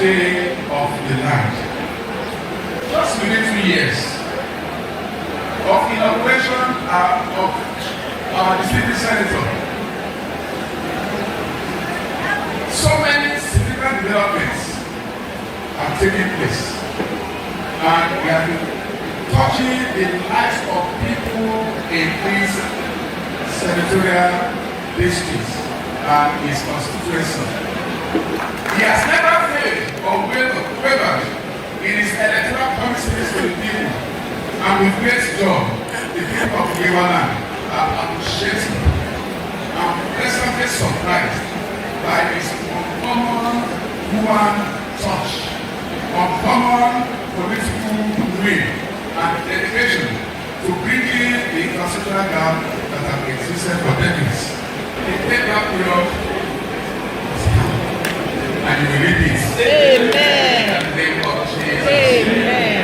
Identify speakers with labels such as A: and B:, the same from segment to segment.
A: Day of the Land. Just within 2 years of inauguration of our distinguished senator, so many significant developments have taken place, and we have been touching the lives of people in these senatorial districts and his constituency. He has never failed or wavered in his electoral promises to the people, and with great joy, the people of Yewaland are appreciating and pleasantly surprised by his uncommon human touch, uncommon political will, and dedication to bringing the constitutional gap that have existed for decades. The payback period is now, and you will read it.
B: Amen.
A: In the name of Jesus.
B: Amen.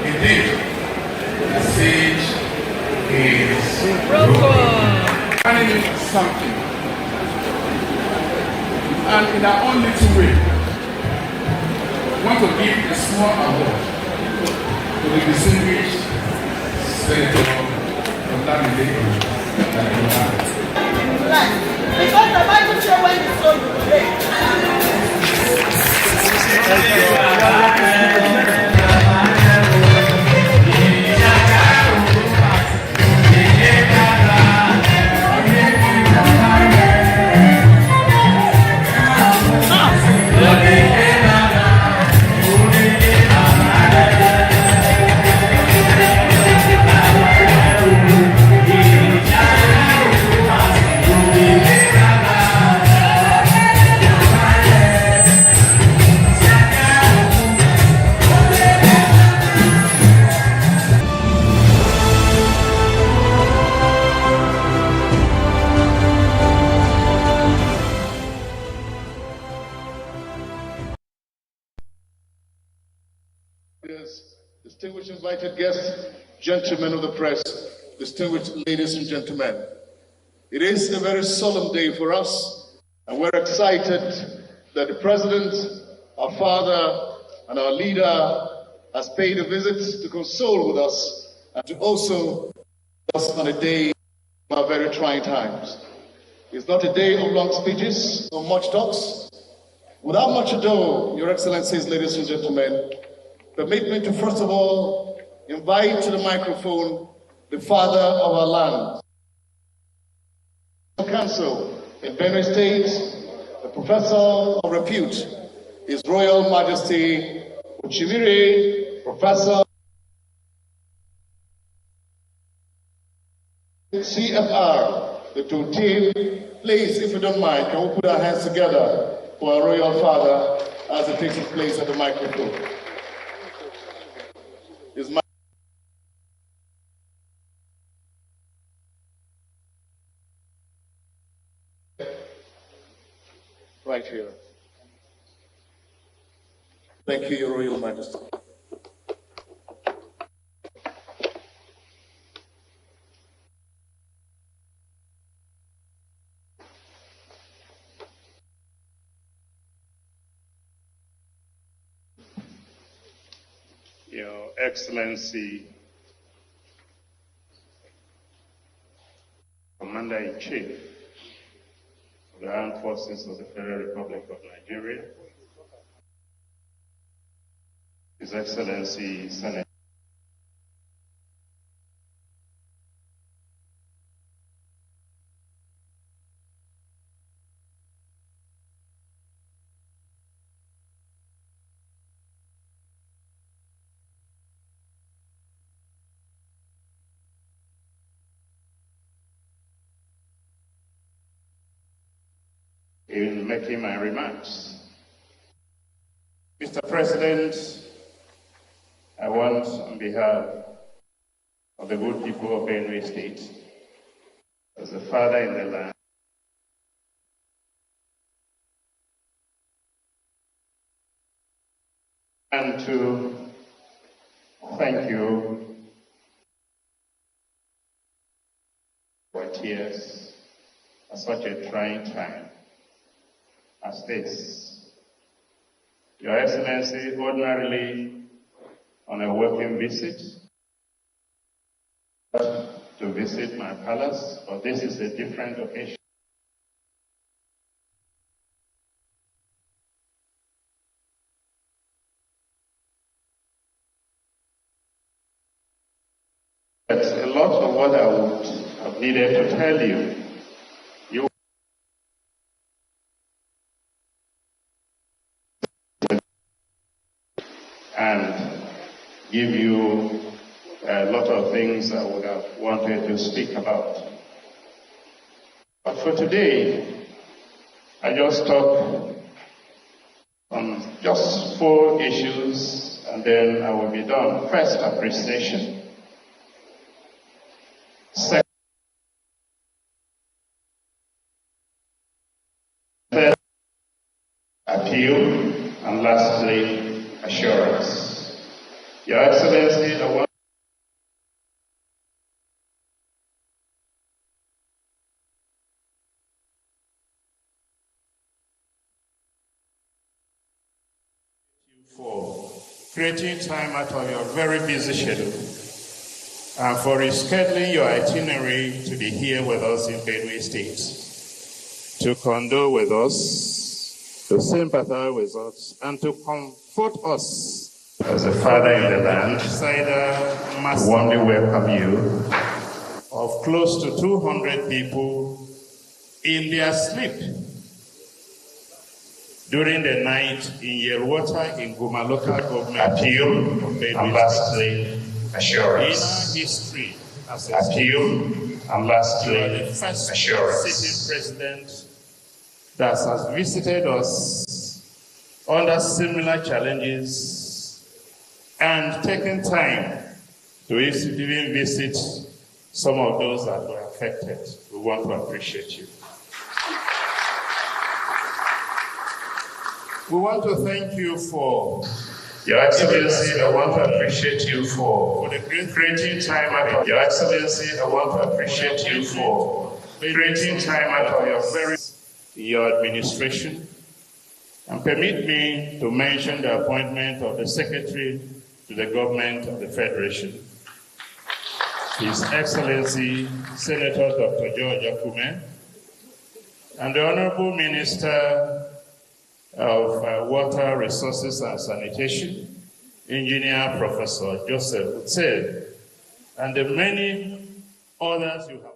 A: Indeed, the siege is
B: Broken.
A: planning something, and in our own little way, we want to give a small award to the distinguished Senator of Lamide.
C: Because the Bible says when you sow, you
D: Distinguished invited guests, gentlemen of the press, distinguished ladies and gentlemen. It is a very solemn day for us, and we're excited that the President, our father, and our leader has paid a visit to console with us and to also us on a day of our very trying times. It's not a day of long speeches or much talks. Without much ado, Your Excellencies, ladies and gentlemen, permit me to first of all invite to the microphone the father of our land, Council in Benue State, the professor of repute, His Royal Majesty Uchimiri, Professor CFR, the two team. Please, if you don't mind, can we put our hands together for our royal father as it takes place at the microphone. Is my right here. Thank you, Your Royal Majesty.
E: Your Excellency, Commander-in-Chief of the Armed Forces of the Federal Republic of Nigeria, His Excellency Senator in making my remarks. Mr. President, I want, on behalf of the good people of Benue State, as a father in the land, and to thank you for tears at such a trying time as this. Your Excellency, ordinarily on a working visit to visit my palace, but this is a different occasion. But a lot of what I would have needed to tell you, and give you a lot of things I would have wanted to speak about. But for today, I just talk on just 4 issues, and then I will be done. First, appreciation. Second, appeal. And lastly, assurance. Your Excellency, I want for creating time out of your very busy schedule and for rescheduling your itinerary to be here with us in Benue State, to condole with us, to sympathize with us, and to comfort us. As a father in the land, I warmly welcome you of close to 200 people in their sleep during the night in Yerwata in Guma local government. Appeal, and lastly, assurance. In our history, as a appeal, and lastly, the first sitting president that has visited us under similar challenges and taken time to even visit some of those that were affected. We want to appreciate you. We want to thank you for Your Excellency. I want to appreciate you for the creating time out of Your Excellency. I want to appreciate you for creating time out of your administration. And permit me to mention the appointment of the Secretary to the Government of the Federation, His Excellency Senator Dr. George Akume, and the Honorable Minister of Water Resources and Sanitation, Engineer Professor Joseph Utse, and the many others you have appointed.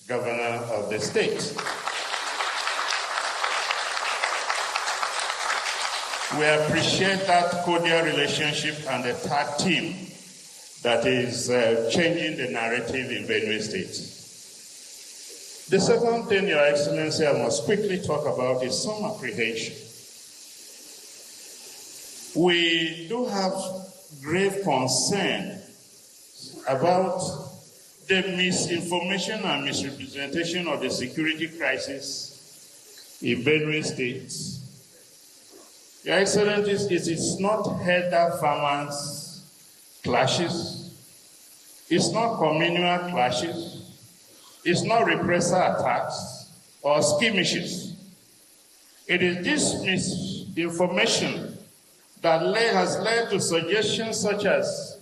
E: Governor of the state. We appreciate that cordial relationship and the tag team that is changing the narrative in Benue State. The second thing, Your Excellency, I must quickly talk about is some apprehension. We do have grave concern about the misinformation and misrepresentation of the security crisis in Benue State. Your Excellency, it is not herder farmers clashes, it's not communal clashes, it's not repressor attacks or skirmishes. It is this misinformation that has led to suggestions such as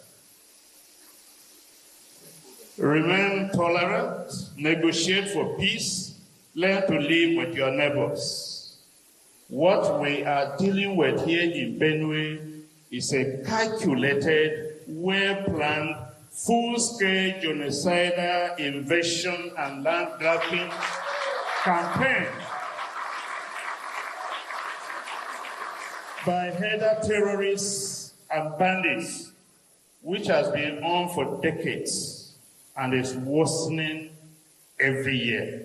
E: remain tolerant, negotiate for peace, learn to live with your neighbors. What we are dealing with here in Benue is a calculated, well-planned, full-scale genocidal invasion and land grabbing campaign by herder terrorists and bandits, which has been on for decades and is worsening every year.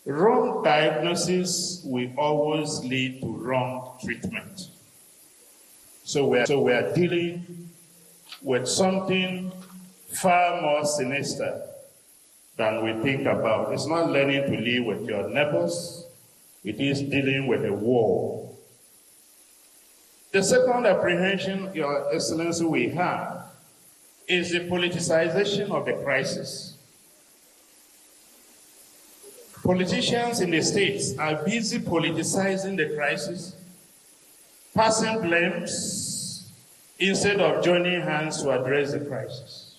E: Wrong diagnosis will always lead to wrong treatment. So we are dealing with something far more sinister than we think about. It's not learning to live with your neighbors. It is dealing with a war. The second apprehension, Your Excellency, we have is the politicization of the crisis. Politicians in the states are busy politicizing the crisis, passing blames instead of joining hands to address the crisis.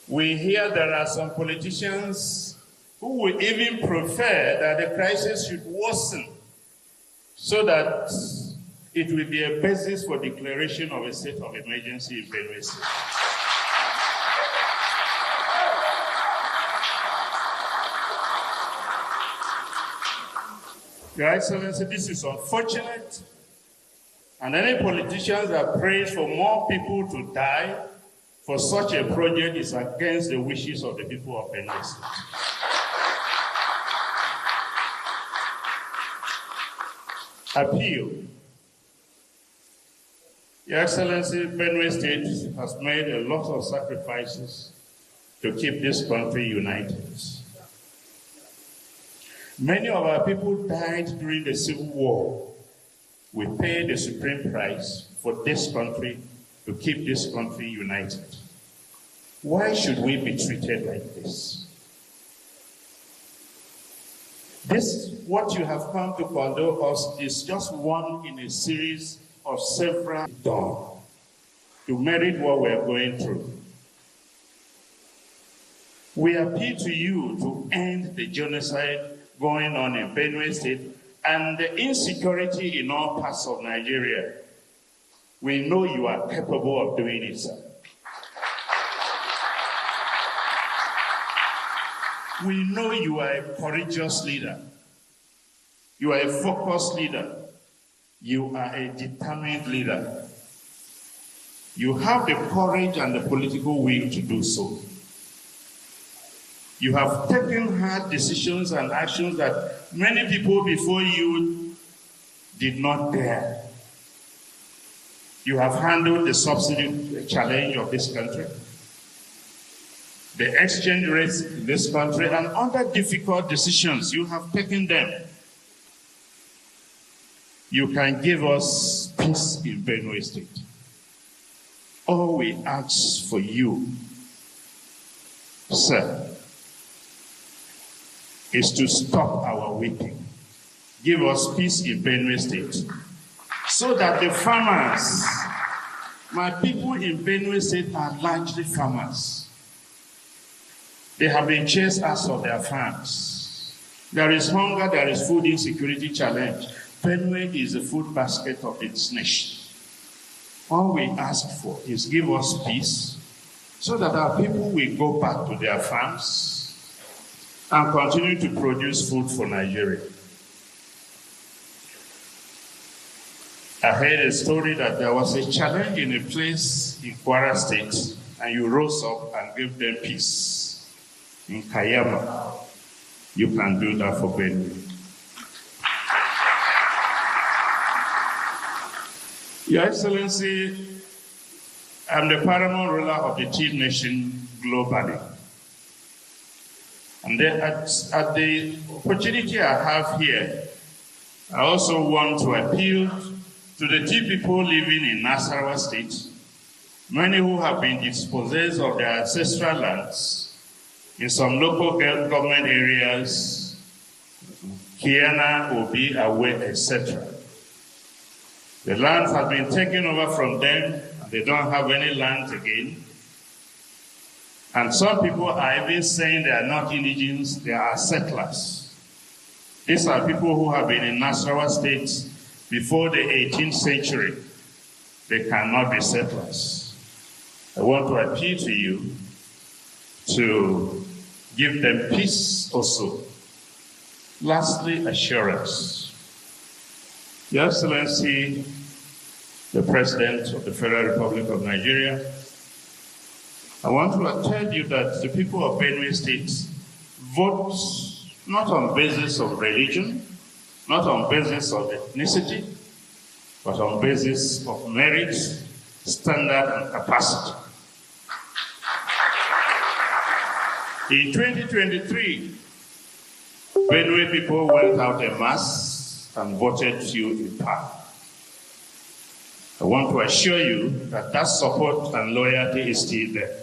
E: We hear there are some politicians who will even prefer that the crisis should worsen so that it will be a basis for declaration of a state of emergency in Benue State. Your Excellency, this is unfortunate, and any politicians that pray for more people to die for such a project is against the wishes of the people of Benue State. Appeal. Your Excellency, Benue State has made a lot of sacrifices to keep this country united. Many of our people died during the Civil War. We paid the supreme price for this country to keep this country united. Why should we be treated like this? What you have come to condole us is just one in a series of several done to merit what we are going through. We appeal to you to end the genocide going on in Benue State and the insecurity in all parts of Nigeria. We know you are capable of doing it, sir. We know you are a courageous leader. You are a focused leader. You are a determined leader. You have the courage and the political will to do so. You have taken hard decisions and actions that many people before you did not dare. You have handled the subsidy challenge of this country, the exchange rates in this country, and other difficult decisions. You have taken them. You can give us peace in Benue State. All we ask for you, sir, is to stop our weeping. Give us peace in Benue State so that the farmers, my people in Benue State are largely farmers. They have been chased out of their farms. There is hunger, there is food insecurity challenge. Benue is the food basket of its nation. All we ask for is give us peace so that our people will go back to their farms and continue to produce food for Nigeria. I heard a story that there was a challenge in a place in Kwara State, and you rose up and gave them peace. In Kayama, you can do that for Benue. Your Excellency, I'm the paramount ruler of the Tea Nation globally. And then at the opportunity I have here, I also want to appeal to the Tea people living in Nasarawa State, many who have been dispossessed of their ancestral lands in some local government areas, Kiana, Obi, Awe, etc. The land has been taken over from them, and they don't have any land again. And some people are even saying they are not indigents, they are settlers. These are people who have been in Nasarawa State before the 18th century. They cannot be settlers. I want to appeal to you to give them peace also. Lastly, assurance. Your Excellency, the President of the Federal Republic of Nigeria, I want to tell you that the people of Benue State Vote not on basis of religion, not on basis of ethnicity, but on basis of merit, standard, and capacity. In 2023, Benue people went out en masse and voted you in power. I want to assure you that that support and loyalty is still there.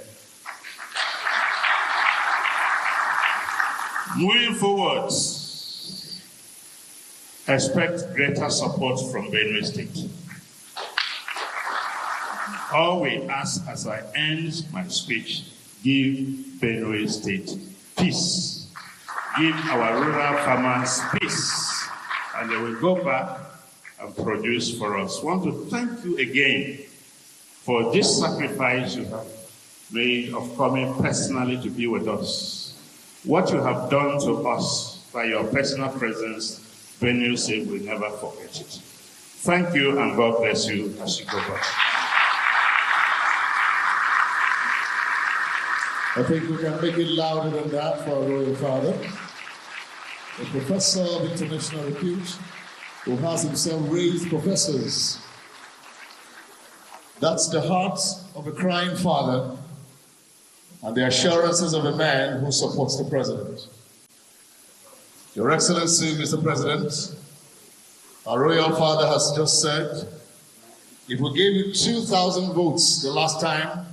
E: Moving forward, expect greater support from Benue State. All we ask as I end my speech, give Benue State peace. Give our rural farmers peace, and they will go back and produce for us. I want to thank you again for this sacrifice you have made of coming personally to be with us. What you have done to us by your personal presence, Benue State will never forget it. Thank you, and God bless you as you go back.
D: I think we can make it louder than that for our royal father, a professor of international repute who has himself raised professors. That's the heart of a crying father and the assurances of a man who supports the president. Your Excellency, Mr. President, our royal father has just said, if we gave you 2,000 votes the last time,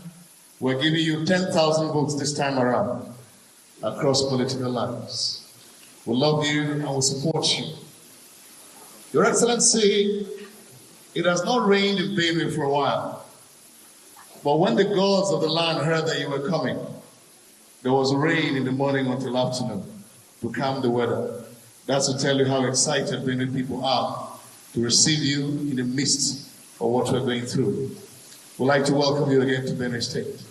D: we're giving you 10,000 votes this time around across political lines. We love you and we support you. Your Excellency, it has not rained in Benue for a while. But when the gods of the land heard that you were coming, there was rain in the morning until afternoon to calm the weather. That's to tell you how excited Benue people are to receive you in the midst of what we're going through. We'd like to welcome you again to Benue State.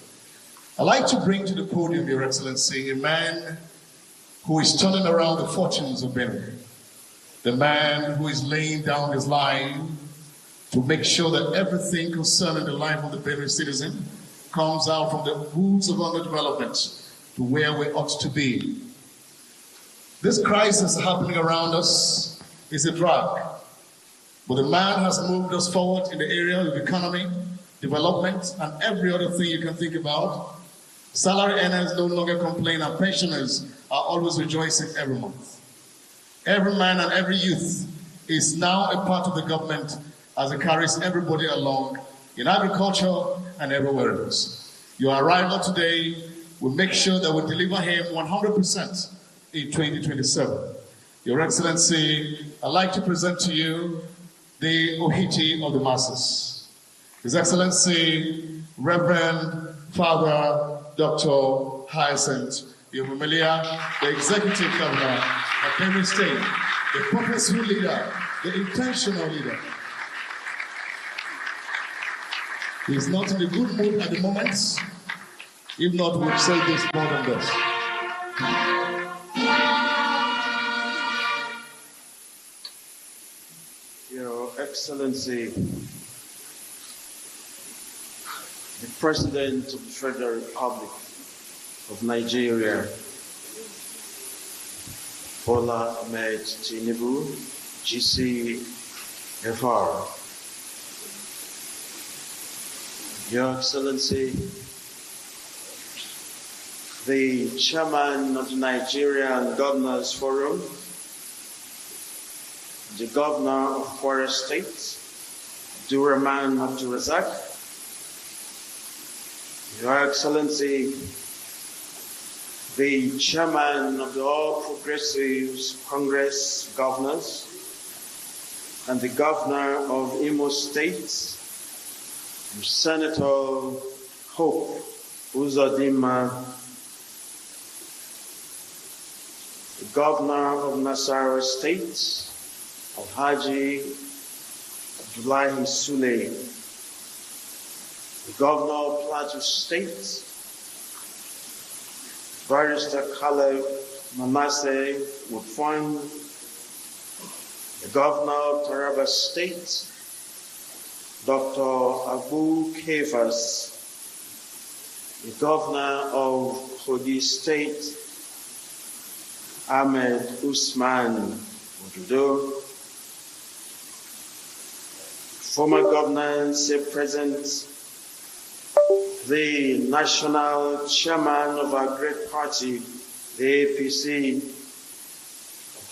D: I'd like to bring to the podium, Your Excellency, a man who is turning around the fortunes of Benue. The man who is laying down his life to make sure that everything concerning the life of the Benue citizen comes out from the roots of underdevelopment to where we ought to be. This crisis happening around us is a drag, but the man has moved us forward in the area of economy, development, and every other thing you can think about. Salary earners no longer complain, and pensioners are always rejoicing every month. Every man and every youth is now a part of the government as it carries everybody along in agriculture and everywhere else. Your arrival today will make sure that we deliver him 100% in 2027. Your Excellency, I'd like to present to you the Ohiti of the masses. His Excellency, Reverend Father Dr. Hyacinth Yomumelia, the Executive Governor of Benue State, the purposeful leader, the intentional leader. He is not in a good mood at the moment. If not, we'll say this more than this.
F: Your Excellency, the President of the Federal Republic of Nigeria, Bola Ahmed Tinubu, GCFR. Your Excellency, the Chairman of the Nigerian Governors Forum, the Governor of Kwara State, Abdurrahman Abdulrazak, Your Excellency, the Chairman of the All Progressives Congress Governors, and the Governor of Imo State, Senator Hope Uzodinma, the Governor of Nasarawa State, Alhaji Abdullahi Sule, the Governor of Plateau State, Barrister Caleb Manasseh Woodford, the Governor of Taraba State, Dr. Abu Kefas, the Governor of Kogi State, Ahmed Usman Ododo, former governors here present, the national chairman of our great party, the APC,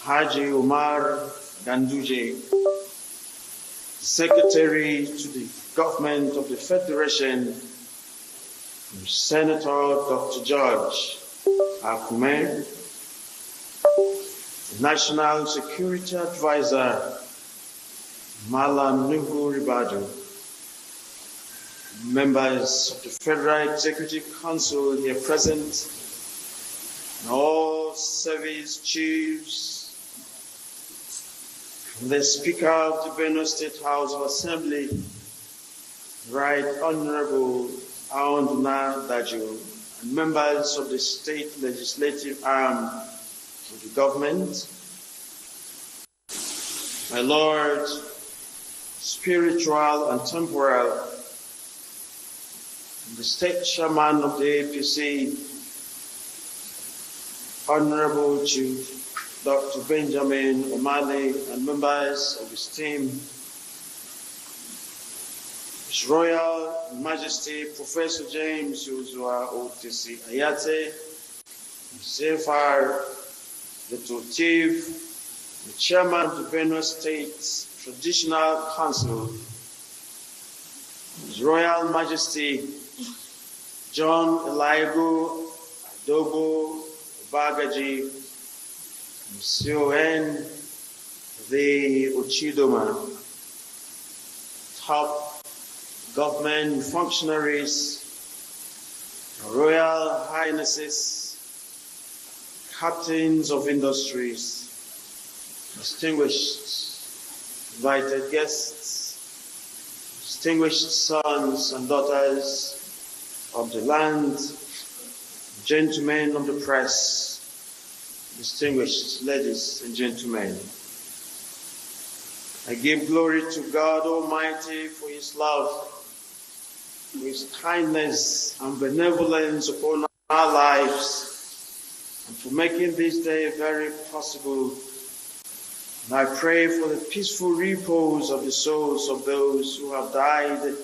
F: Haji Umar Ganduje, Secretary to the Government of the Federation, Senator Dr. George Akume, National Security Advisor, Malam Nuhu Ribadu, members of the Federal Executive Council here present, and all service chiefs, the Speaker of the Benue State House of Assembly, Right Honorable Aonduna Dajo, and members of the state legislative arm of the government, my Lord, spiritual and temporal, the state chairman of the APC, Honorable Chief Dr. Benjamin Omale, and members of his team, His Royal Majesty Professor James Uzua OTC Ayate, CFR, the Chief, the Chairman of the Benue State Traditional Council, His Royal Majesty John Elaigo Adobo Bagaji, CON, the Ochidoma, top government functionaries, Royal Highnesses, captains of industries, distinguished invited guests, distinguished sons and daughters of the land, gentlemen of the press, distinguished ladies and gentlemen. I give glory to God Almighty for His love, for His kindness and benevolence upon our lives, and for making this day very possible. And I pray for the peaceful repose of the souls of those who have died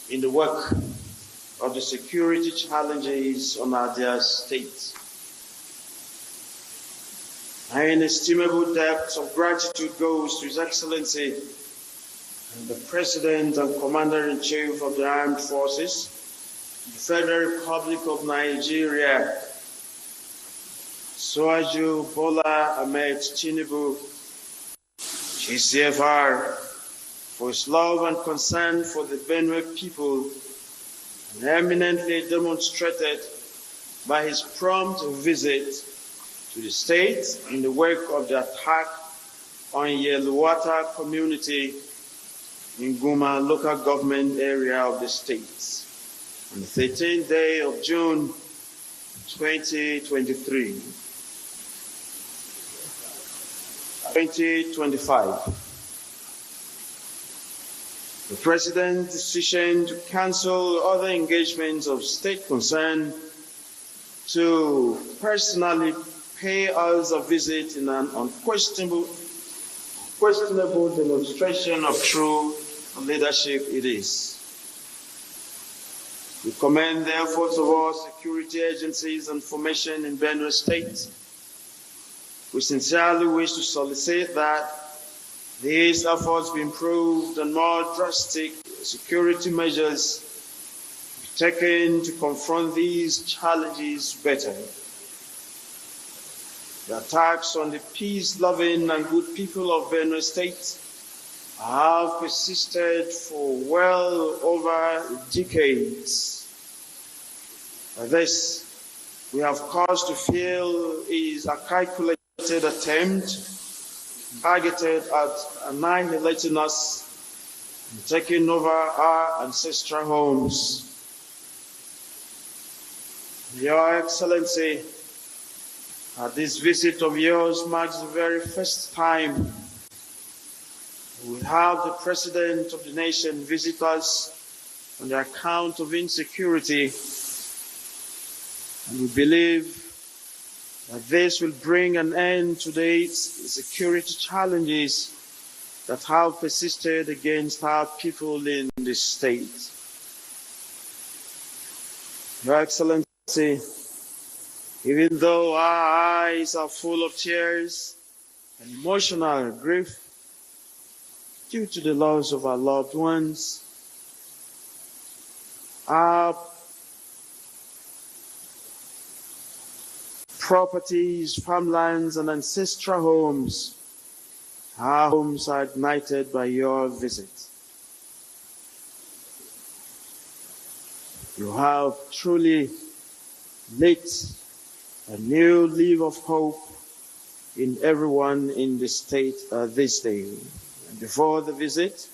F: in the work of the security challenges on our dear state. My inestimable depth of gratitude goes to His Excellency and the President and Commander-in-Chief of the Armed Forces, the Federal Republic of Nigeria, Asiwaju Bola Ahmed Tinubu, GCFR, for his love and concern for the Benue people, and eminently demonstrated by his prompt visit to the state in the wake of the attack on Yeluwata community in Guma local government area of the state on the 13th day of June 2023. 2025. The President's decision to cancel other engagements of state concern to personally pay us a visit in an unquestionable demonstration of true leadership it is. We commend the efforts of all security agencies and formation in Benue State. We sincerely wish to solicit that these efforts be improved and more drastic security measures be taken to confront these challenges better. The attacks on the peace-loving and good people of Benue State have persisted for well over decades. By this, we have cause to feel is a calculated attempt targeted at annihilating us and taking over our ancestral homes. Your Excellency, this visit of yours marks the very first time we have the President of the nation visit us on the account of insecurity, and we believe that this will bring an end to the security challenges that have persisted against our people in this state. Your Excellency, even though our eyes are full of tears and emotional grief due to the loss of our loved ones, our properties, farmlands, and ancestral homes, our homes are ignited by your visit. You have truly lit a new leaf of hope in everyone in the state this day. And before the visit,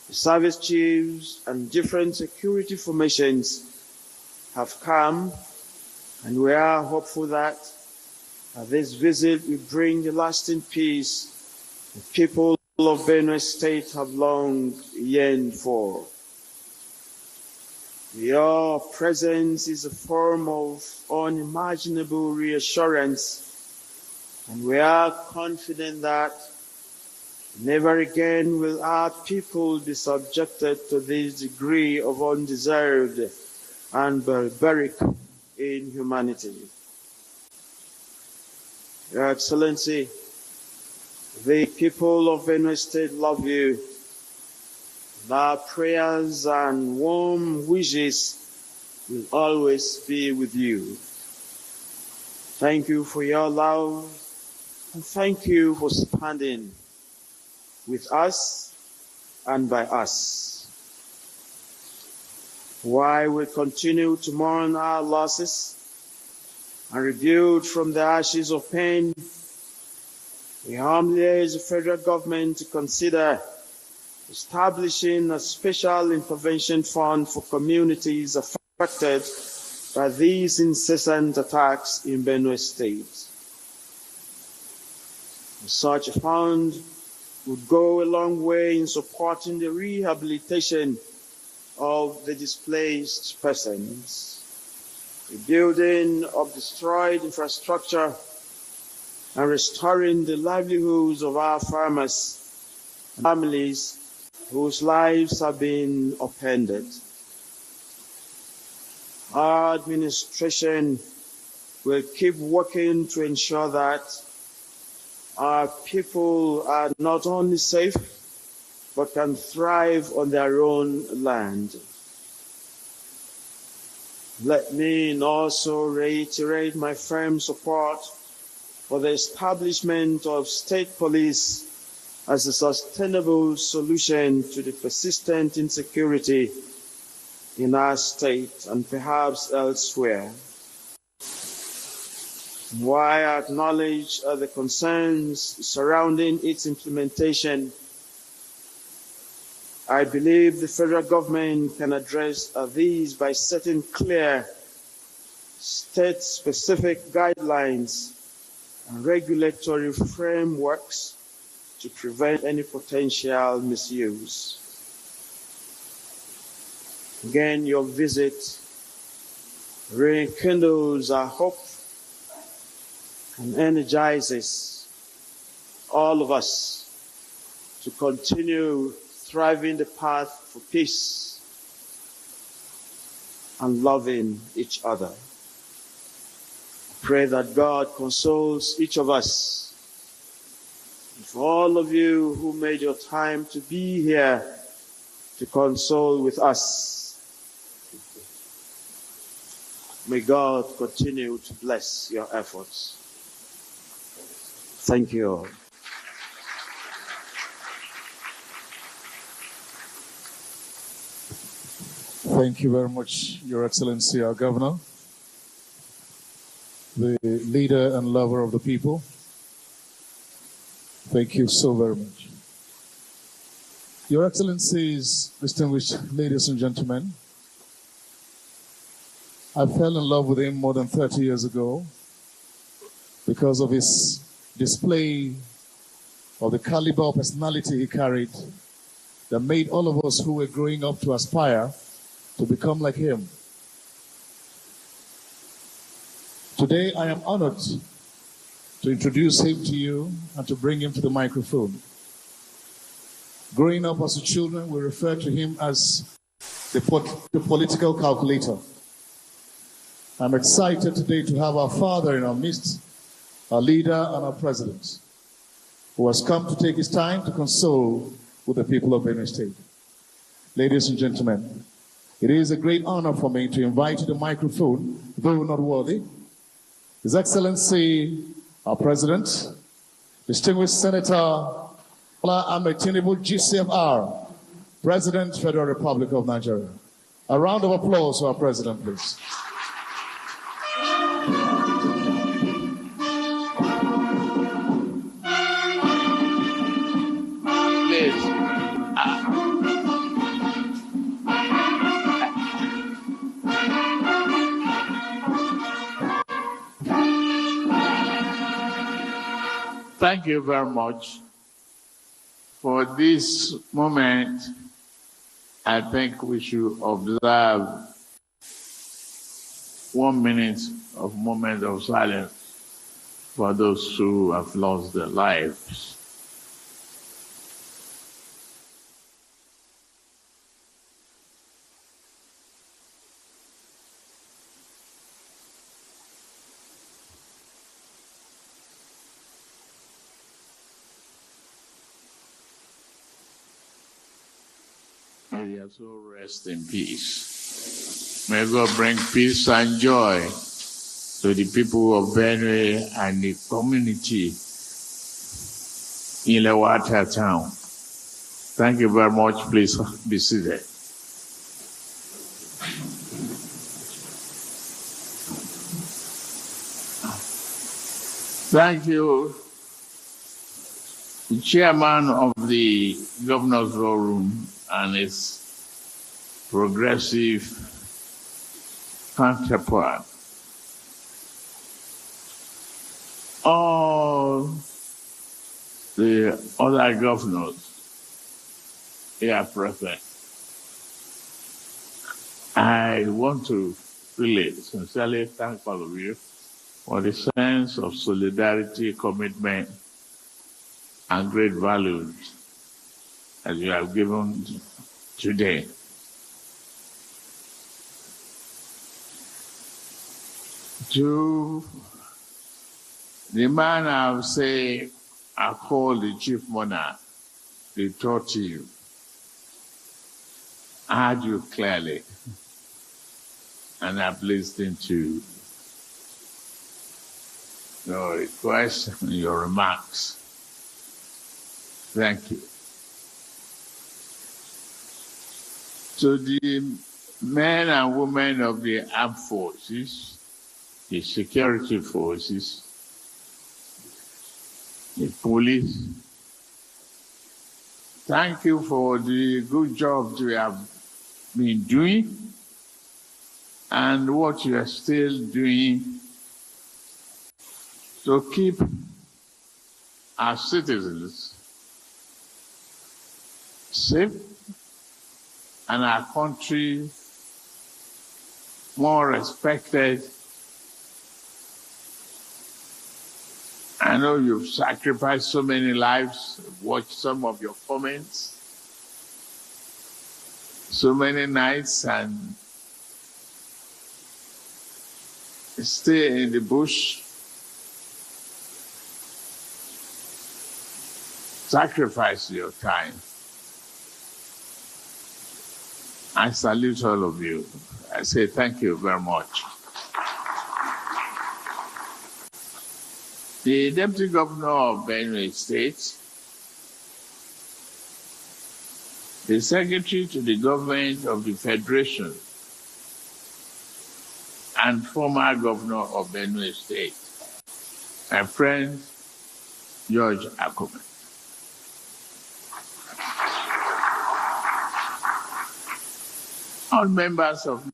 F: the service chiefs and different security formations have come, and we are hopeful that this visit will bring the lasting peace the people of Benue State have long yearned for. Your presence is a form of unimaginable reassurance, and we are confident that never again will our people be subjected to this degree of undeserved and barbaric inhumanity. Your Excellency, the people of Benue State love you. Our prayers and warm wishes will always be with you. Thank you for your love, and thank you for standing with us and by us. While we continue to mourn our losses and rebuild from the ashes of pain, we humbly urge the federal government to consider establishing a special intervention fund for communities affected by these incessant attacks in Benue State. Such a fund would go a long way in supporting the rehabilitation of the displaced persons, rebuilding of destroyed infrastructure, and restoring the livelihoods of our farmers and families whose lives have been upended. Our administration will keep working to ensure that our people are not only safe, but can thrive on their own land. Let me also reiterate my firm support for the establishment of state police as a sustainable solution to the persistent insecurity in our state and perhaps elsewhere. While I acknowledge the concerns surrounding its implementation, I believe the federal government can address these by setting clear state-specific guidelines and regulatory frameworks to prevent any potential misuse. Again, your visit rekindles our hope and energizes all of us to continue thriving the path for peace and loving each other. Pray that God consoles each of us. And for all of you who made your time to be here to console with us, may God continue to bless your efforts. Thank you all.
D: Thank you very much, Your Excellency, our Governor, the leader and lover of the people. Thank you so very much. Your Excellencies, distinguished ladies and gentlemen, I fell in love with him more than 30 years ago because of his display of the caliber of personality he carried that made all of us who were growing up to aspire to become like him. Today, I am honored to introduce him to you and to bring him to the microphone. Growing up as a children, we refer to him as the political calculator. I'm excited today to have our father in our midst, our leader and our president, who has come to take his time to console with the people of Benue State. Ladies and gentlemen, it is a great honor for me to invite to the microphone, though not worthy, His Excellency, our President, distinguished Senator Bola Ahmed Tinubu, GCFR, President, Federal Republic of Nigeria. A round of applause for our President, please.
E: Thank you very much for this moment. I think we should observe 1 minute of moment of silence for those who have lost their lives. May their soul rest in peace. May God bring peace and joy to the people of Benue and the community in Lewata town. Thank you very much. Please be seated. Thank you, the chairman of the Governor's War Room and its progressive counterpart. All the other governors here present. I want to really sincerely thank all of you for the sense of solidarity, commitment, and great values that you have given today. To the man I would say I call the chief monarch, the taught to you. I heard you clearly, and I've listened to your requests and your remarks. Thank you. To the men and women of the armed forces, the security forces, the police, thank you for the good job you have been doing and what you are still doing to keep our citizens safe and our country more respected. I know you've sacrificed so many lives, watched some of your comments, so many nights, and stay in the bush, sacrifice your time. I salute all of you. I say thank you very much. The Deputy Governor of Benue State, the Secretary to the Government of the Federation, and former Governor of Benue State, my friend George Akume. All members of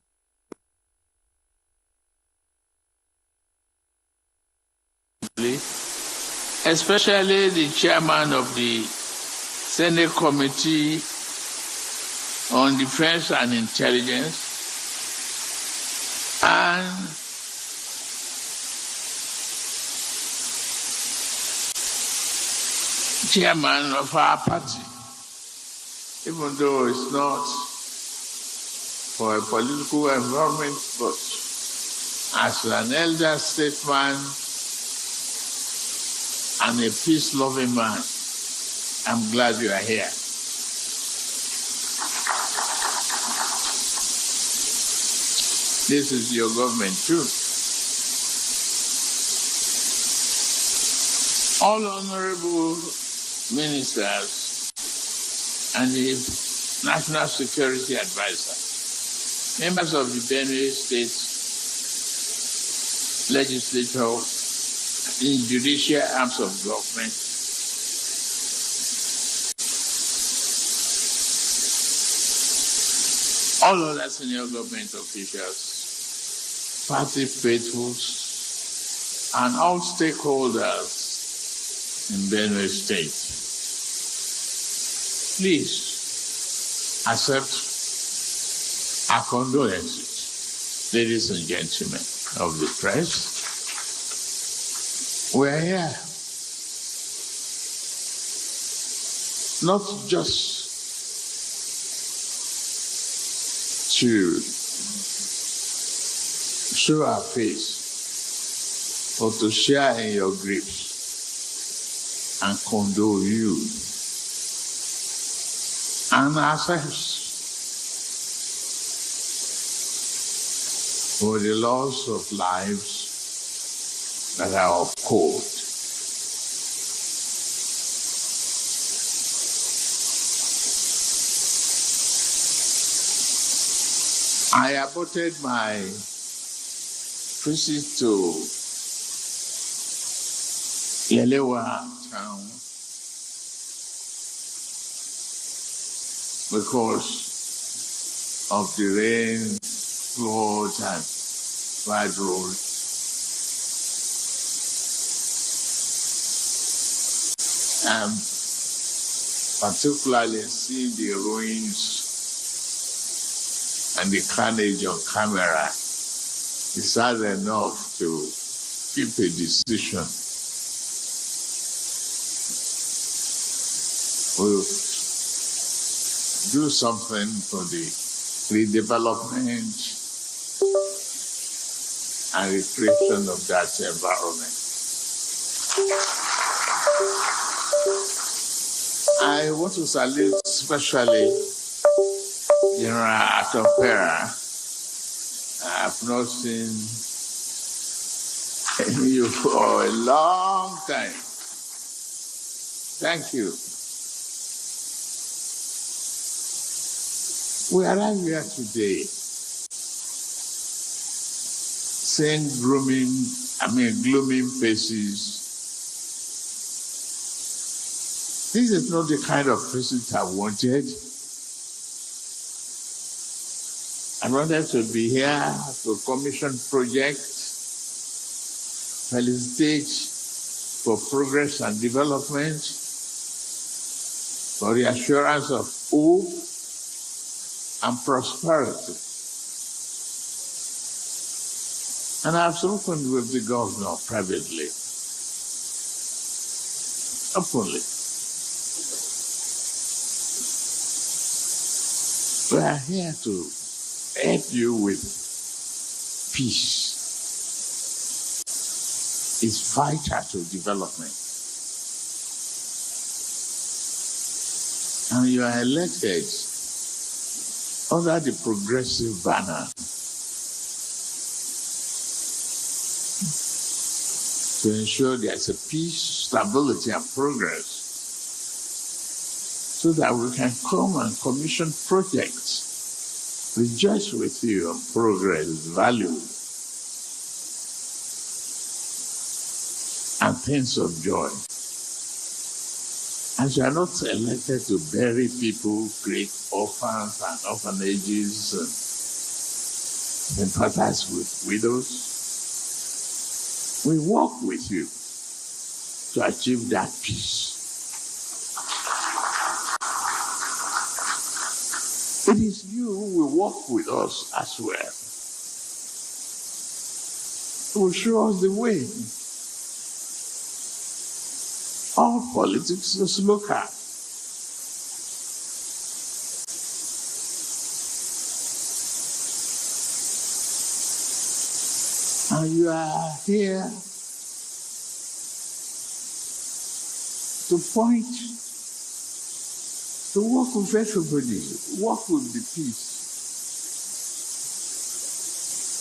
E: especially the chairman of the Senate Committee on Defense and Intelligence, and
G: chairman of our party, even though it's not for a political environment, but as an elder statesman and a peace-loving man, I'm glad you are here. This is your government too. All honorable ministers and the National Security Advisor, members of the Benue State Legislature, the judicial arms of government, all other senior government officials, party faithfuls, and all stakeholders in Benue State. Please accept our condolences, ladies and gentlemen of the press. We're here not just to show our face, but to share in your griefs and condole you and ourselves for the loss of lives that are of cold. I aborted my visit to Yelewa town because of the rain, flood, and bad roads. Particularly seeing the ruins and the carnage on camera is hard enough to keep a decision. We'll do something for the redevelopment and recreation of that environment. I want to salute especially General Atopera. I've not seen you for a long time. Thank you. We arrived here today seeing gloomy faces. This is not the kind of visit I wanted. I wanted to be here to commission projects, felicitate for progress and development, for the assurance of hope and prosperity. And I've spoken with the governor privately, openly. We are here to help you with peace. It's vital to development. And you are elected under the progressive banner to ensure there's a peace, stability, and progress, so that we can come and commission projects, rejoice with you on progress, value, and things of joy. As you are not elected to bury people, create orphans and orphanages, and sympathize with widows, we work with you to achieve that peace. It is you who will walk with us as well. Who will show us the way. All politics is local. And you are here to point, to work with everybody, work with the peace.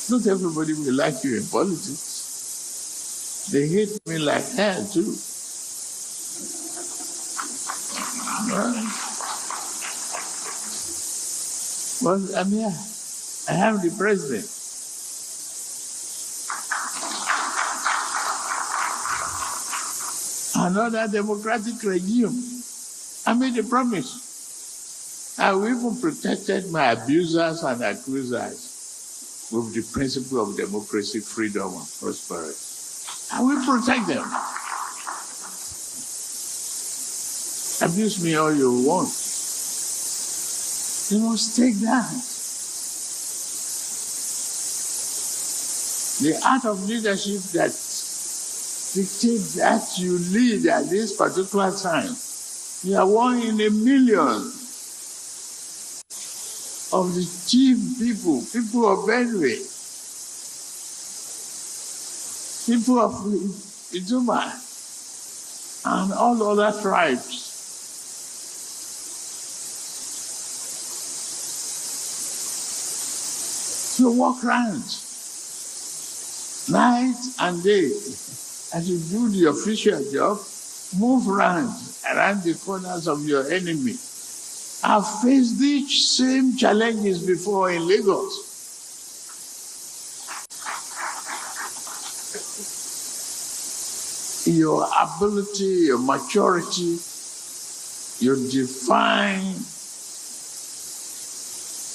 G: Not everybody will like you in politics. They hate me like hell too. Well, I'm here. I am the president. Another democratic regime. I made a promise. I even protected my abusers and accusers with the principle of democracy, freedom, and prosperity. I will protect them. Abuse me all you want. You must take that. The art of leadership that dictates that you lead at this particular time. You are one in a million of the chief people of Benue, people of Iduma, and all other tribes. So walk around night and day as you do the official job. Move around the corners of your enemy. I've faced these same challenges before in Lagos. Your ability, your maturity, your divine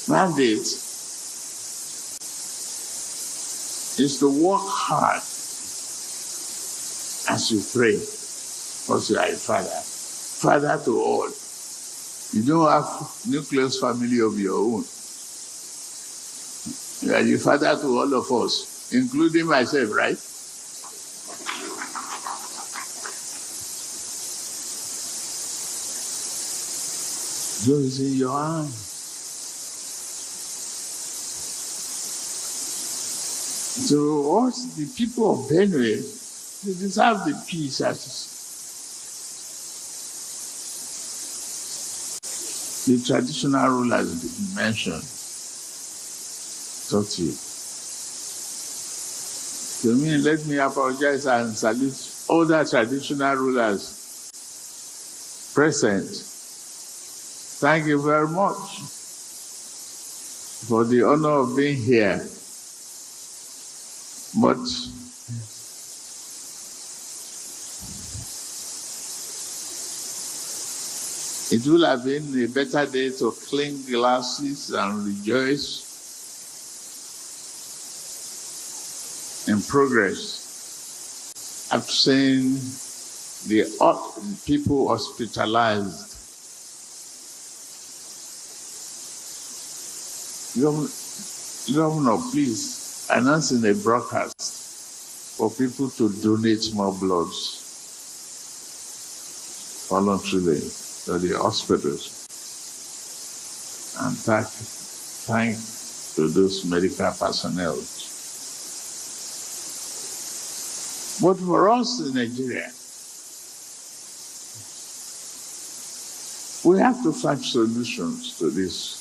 G: mandate is to work hard as you pray, because you are a father to all. You don't have nucleus family of your own. You are the father to all of us, including myself, right? So it's in your hand. So us, the people of Benue, they deserve the peace as the traditional rulers mentioned. Talk to you. To me, let me apologize and salute all the traditional rulers present. Thank you very much for the honor of being here. But it would have been a better day to clink glasses and rejoice in progress. I've seen the people hospitalized. Governor, please announce in a broadcast for people to donate more blood voluntarily to the hospitals, and thank to those medical personnel. But for us in Nigeria, we have to find solutions to this.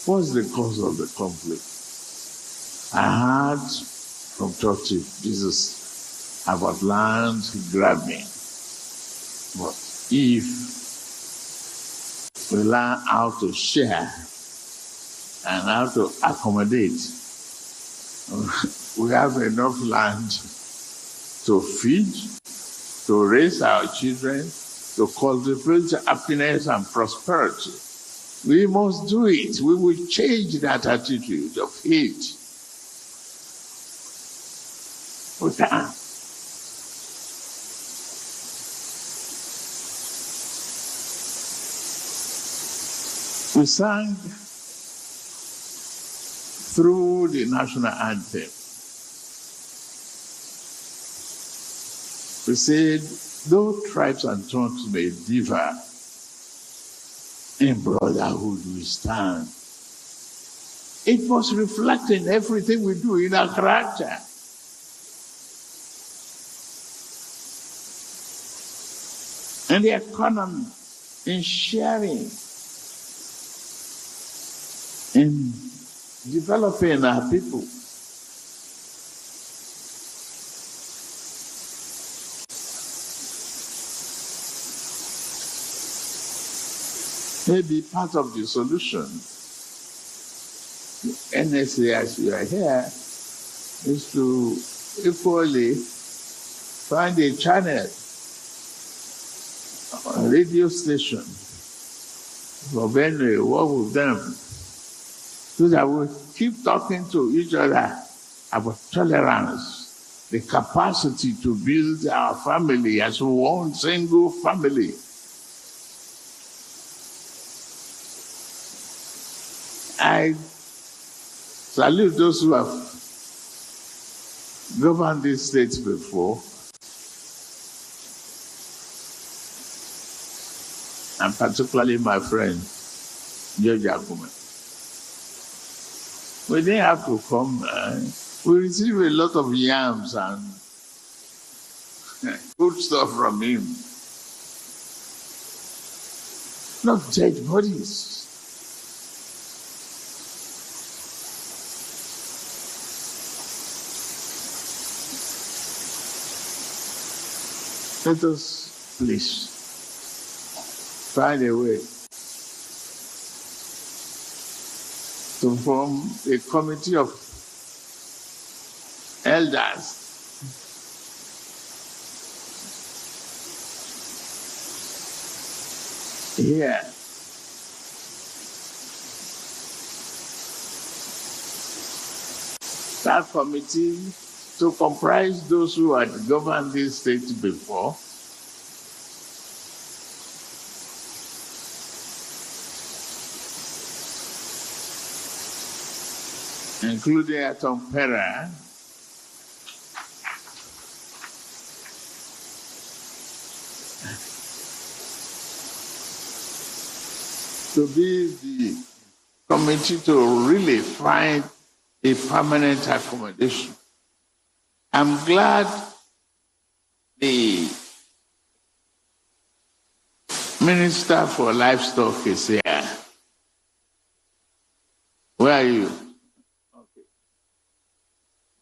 G: What's the cause of the conflict? I heard from Turkey, Jesus, about land grabbing. But if we learn how to share and how to accommodate, we have enough land to feed, to raise our children, to cultivate happiness and prosperity. We must do it. We will change that attitude of hate. We can. We sang through the national anthem. We said, though tribes and tongues may differ, in brotherhood we stand. It must reflect in everything we do, in our character. In the economy, in sharing, in developing our people. Maybe part of the solution, NSA, as you are here, is to equally find a channel, a radio station, for Benue, work with them, so that we keep talking to each other about tolerance, the capacity to build our family as one single family. I salute those who have governed this state before, and particularly my friend, George Akume. We didn't have to come. We received a lot of yams and good stuff from him. Not dead bodies. Let us please find a way to form a committee of elders here. That committee to comprise those who had governed this state before, including Atom Pera, to be the committee to really find a permanent accommodation. I'm glad the Minister for Livestock is here. Where are you? Okay.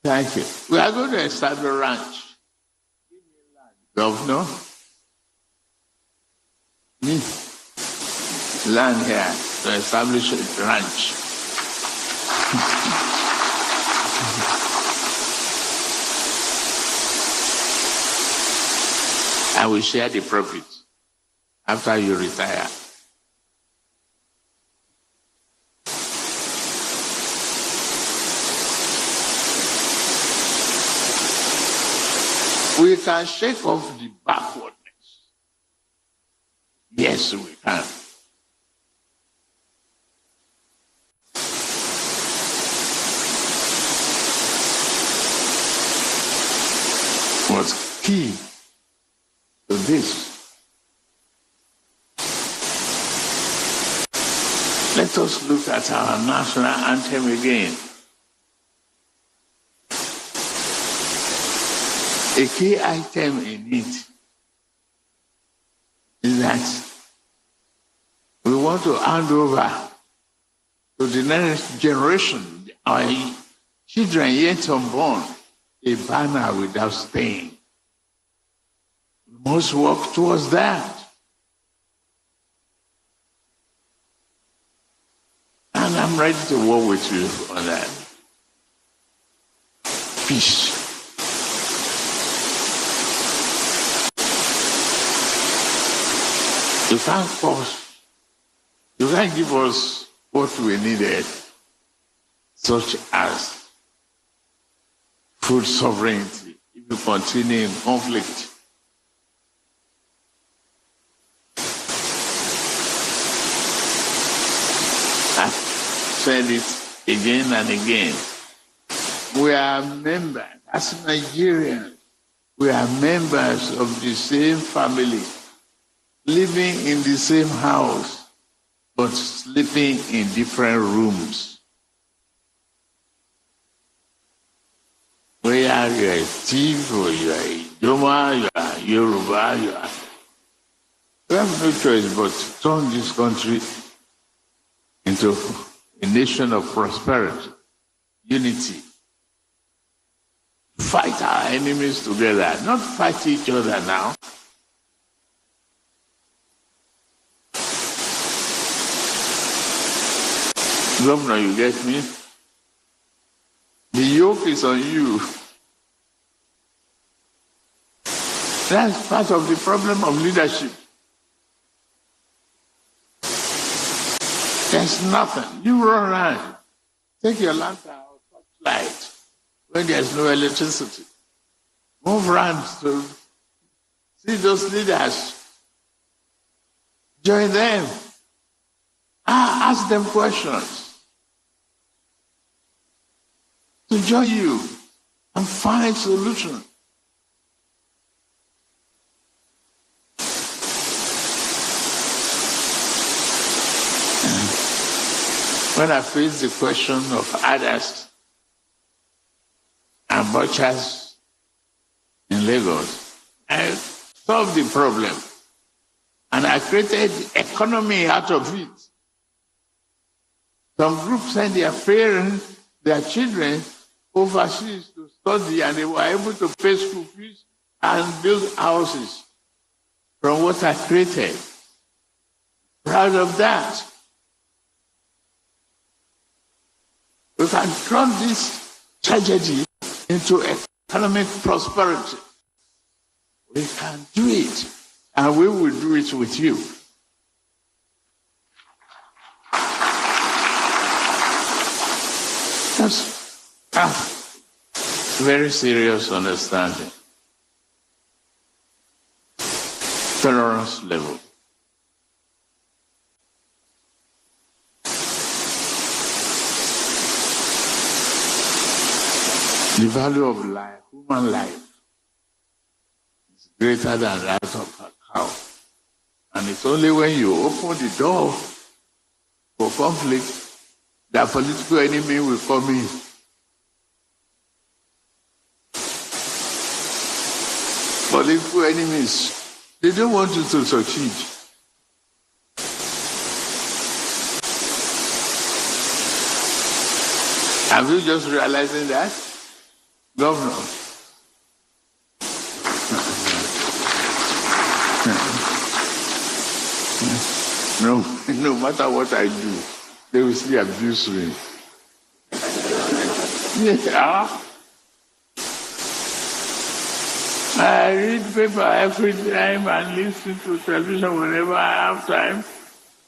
G: Thank you. We are going to establish a ranch. Governor, land here to establish a ranch. I will share the profit after you retire. We can shake off the backwardness. Yes, we can. What's key to this? Let us look at our national anthem again. A key item in it is that we want to hand over to the next generation, our children yet unborn, a banner without stain. We must work towards that. And I'm ready to work with you on that. Peace. You can't give us what we needed, such as food sovereignty, if you continue in conflict. I've said it again and again. We are members, as Nigerians, We are members of the same family, living in the same house, but sleeping in different rooms. Whether you are a thief or you are a Idoma, you are Yoruba, we have no choice but to turn this country into a nation of prosperity, unity. Fight our enemies together, not fight each other now. Governor, you get me? The yoke is on you. That's part of the problem of leadership. There's nothing. You run around. Take your lantern or torchlight when there's no electricity. Move around to see those leaders. Join them. Ask them questions. To join you and find solutions. When I face the question of others and butchers in Lagos, I solved the problem and I created economy out of it. Some groups send their parents, their children overseas to study, and they were able to pay school fees and build houses from what I created. Proud of that. We can turn this tragedy into economic prosperity. We can do it, and we will do it with you. That's very serious understanding. Tolerance level. The value of life, human life, is greater than that of a cow. And it's only when you open the door for conflict that political enemy will come in. Political enemies, they don't want you to succeed. Have you just realizing that? Governor. No matter what I do, they will still abuse me. Yeah. I read paper every time and listen to television whenever I have time.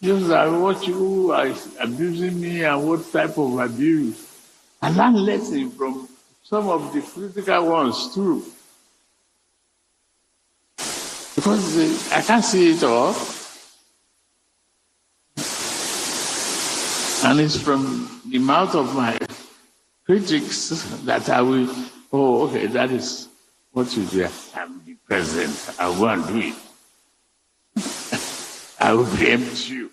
G: Just I watch who are abusing me and what type of abuse. I learn lessons from some of the critical ones too. Because I can't see it all. And it's from the mouth of my critics that I will, okay, that is what you do. I'm the president. I won't do it. I will preempt you.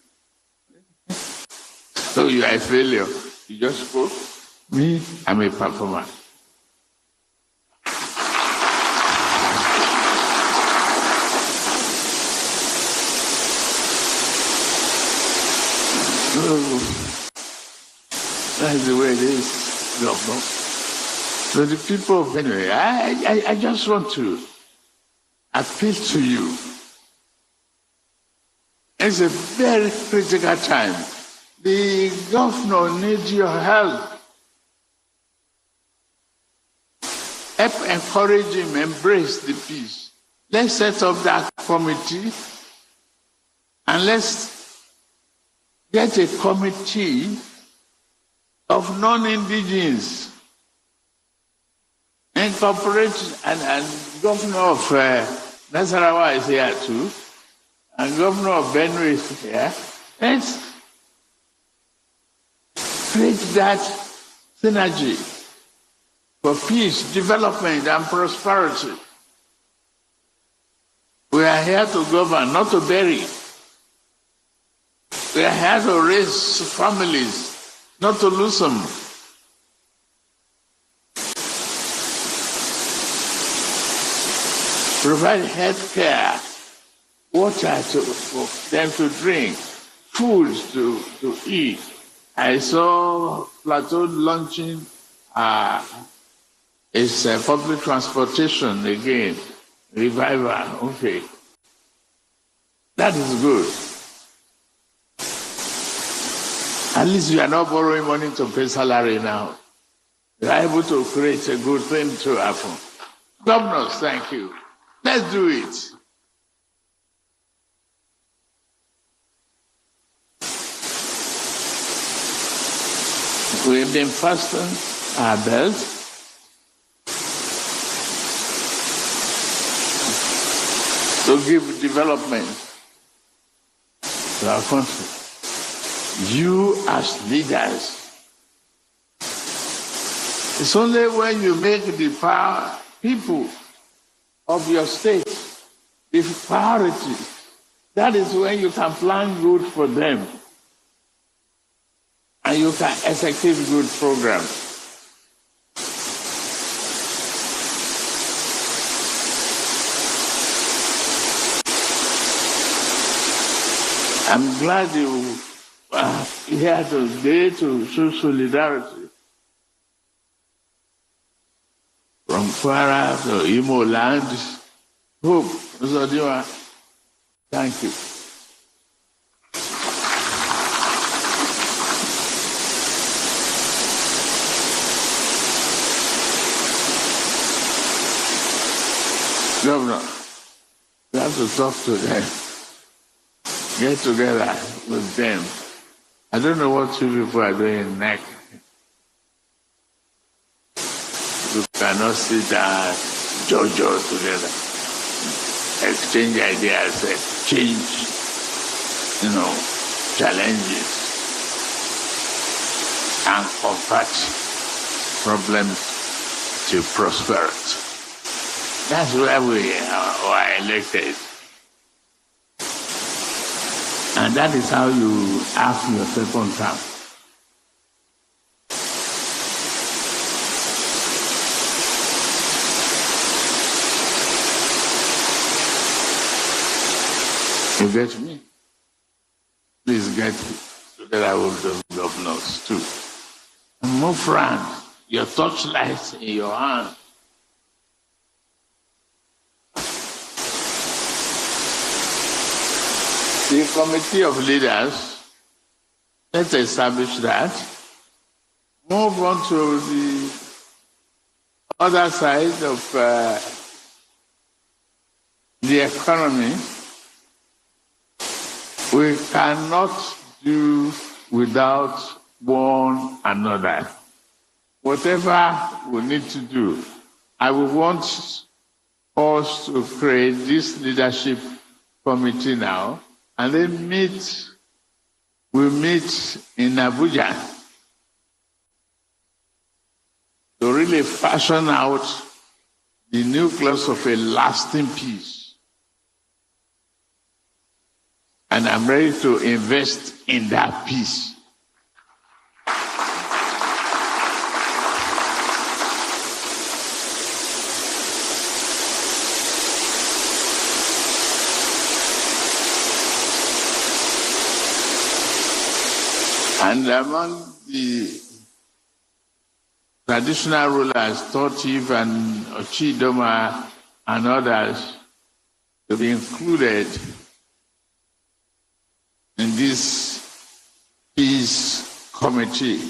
G: So you are a failure. You just spoke. Me, I'm a performer. That's the way it is, Governor. So the people, anyway, I just want to appeal to you. It's a very critical time. The governor needs your help. Help encourage him, embrace the peace. Let's set up that committee and let's get a committee of non-indigenous. Incorporate, and governor of Nasarawa is here too, and governor of Benue is here. Let's create that synergy for peace, development, and prosperity We are here to govern, not to bury. We are here to raise families, not to lose them. Provide health care, water for them to drink, food to eat. I saw Plateau launching its public transportation again, revival. Okay. That is good. At least you are not borrowing money to pay salary now. You are able to create a good thing to happen. Governors, thank you. Let's do it. We've been fastening our belts. To give development to our country. You as leaders. It's only when you make the people of your state the priority. That is when you can plan good for them. And you can execute good programs. I'm glad you are here today to show solidarity. From Kwara to Imo land, hope. Thank you. Governor, you have to talk to them. Get together with them. I don't know what you people are doing in NEC. You cannot sit down, Jojo together, exchange ideas, exchange, challenges, and convert problems to prosperity. That's where we are elected. And that is how you have your second term. You get me? Please get together with the governors too. And move around. Your torchlights in your hand. The committee of leaders, let's establish that. Move on to the other side of the economy. We cannot do without one another. Whatever we need to do, I will want us to create this leadership committee now, and then we meet in Abuja to really fashion out the nucleus of a lasting peace. And I'm ready to invest in that peace. And among the traditional rulers, Totif and Ochidoma and others, to be included in this peace committee.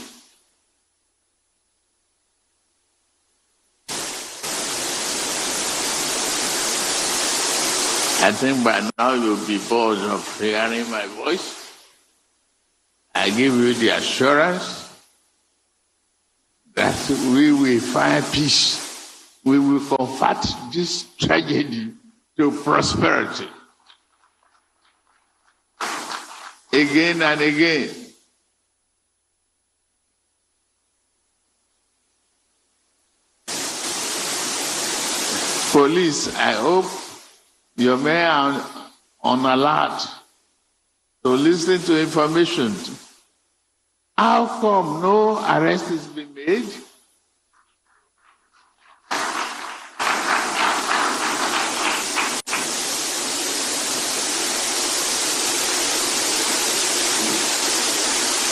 G: I think by now you'll be bored of hearing my voice. I give you the assurance that we will find peace. We will convert this tragedy to prosperity. Again and again. Police, I hope Your men are on alert to listen to information. How come no arrest has been made?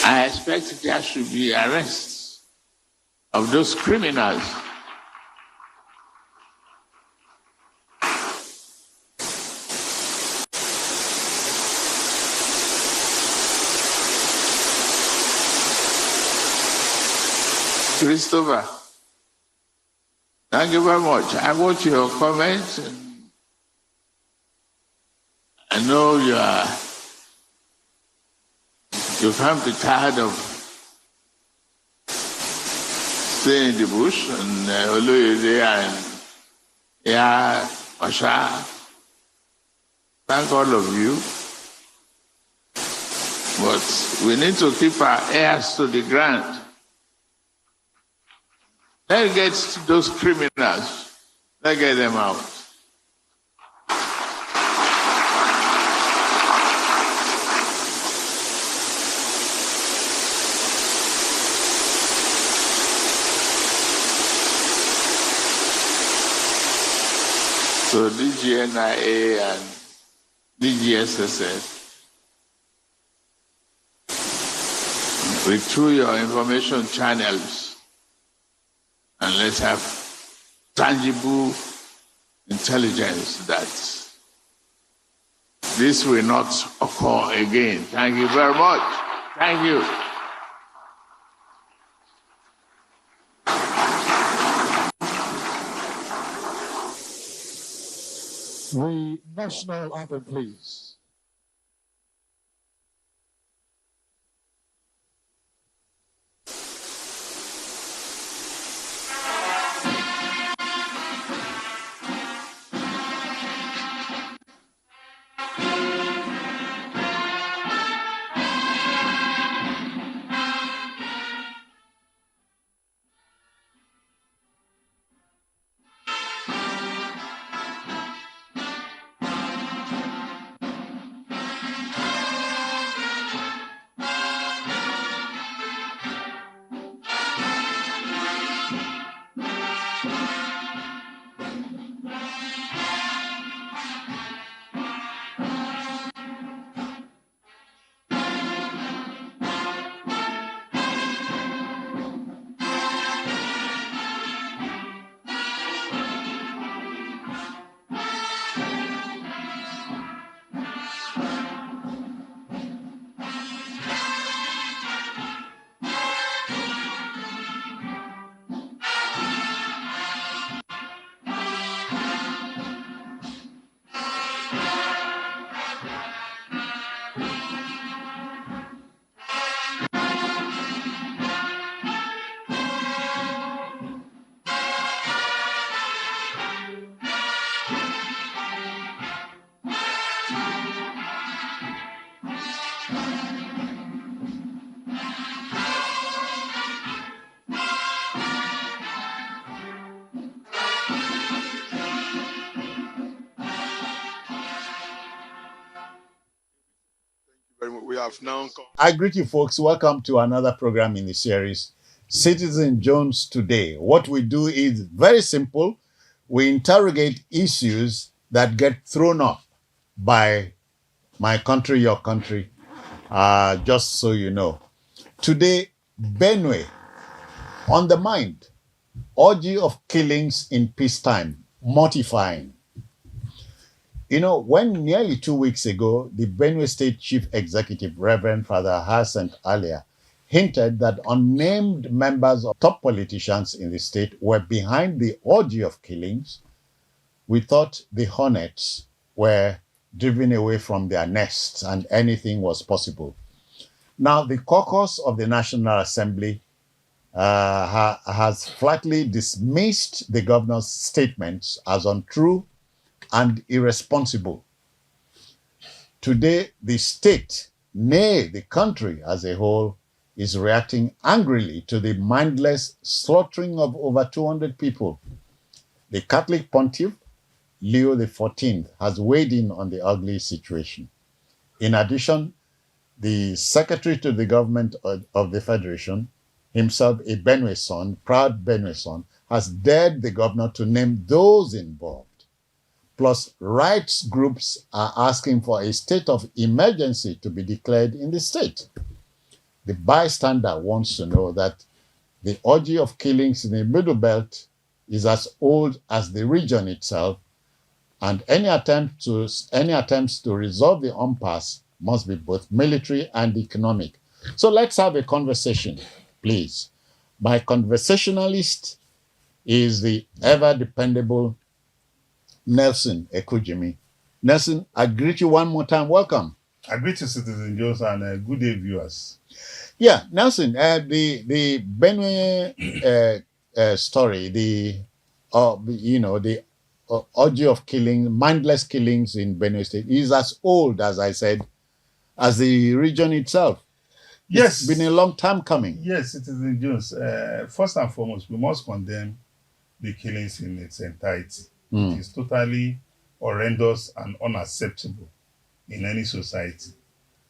G: I expect there should be arrests of those criminals. Christopher, thank you very much. I watch your comments. And I know you can't be tired of staying in the bush and Oloyede and Masha. Thank all of you. But we need to keep our ears to the ground. Let's get those criminals. Let's get them out. So DGNIA and DGSSS, through your information channels, and let's have tangible intelligence that this will not occur again. Thank you very much. Thank you.
H: The national anthem, please.
I: We have now come.
J: I greet you folks. Welcome to another program in the series, Citizen Jones Today. What we do is very simple. We interrogate issues that get thrown up by my country, your country, just so you know. Today, Benue, on the mind, orgy of killings in peacetime, mortifying. You know, when nearly 2 weeks ago, the Benue State Chief Executive, Reverend Father Hassan Alia, hinted that unnamed members of top politicians in the state were behind the orgy of killings, we thought the hornets were driven away from their nests and anything was possible. Now, the caucus of the National Assembly has flatly dismissed the governor's statements as untrue and irresponsible. Today, the state, nay, the country as a whole, is reacting angrily to the mindless slaughtering of over 200 people. The Catholic pontiff Leo XIV has weighed in on the ugly situation. In addition, the secretary to the government of the Federation, himself a Benue son, proud Benue son, has dared the governor to name those involved. Plus, rights groups are asking for a state of emergency to be declared in the state. The bystander wants to know that the orgy of killings in the Middle Belt is as old as the region itself, and any attempts to resolve the impasse must be both military and economic. So let's have a conversation, please. My conversationalist is the ever-dependable Nelson Ekujimi. Nelson, I greet you one more time. Welcome.
K: I greet you, Citizen Jones, and good day, viewers.
J: Yeah, Nelson, the Benue story, the orgy of killing, mindless killings in Benue State is as old, as I said, as the region itself.
K: Yes.
J: It's been a long time coming.
K: Yes, Citizen Jones. First and foremost, we must condemn the killings in its entirety. It is totally horrendous and unacceptable in any society.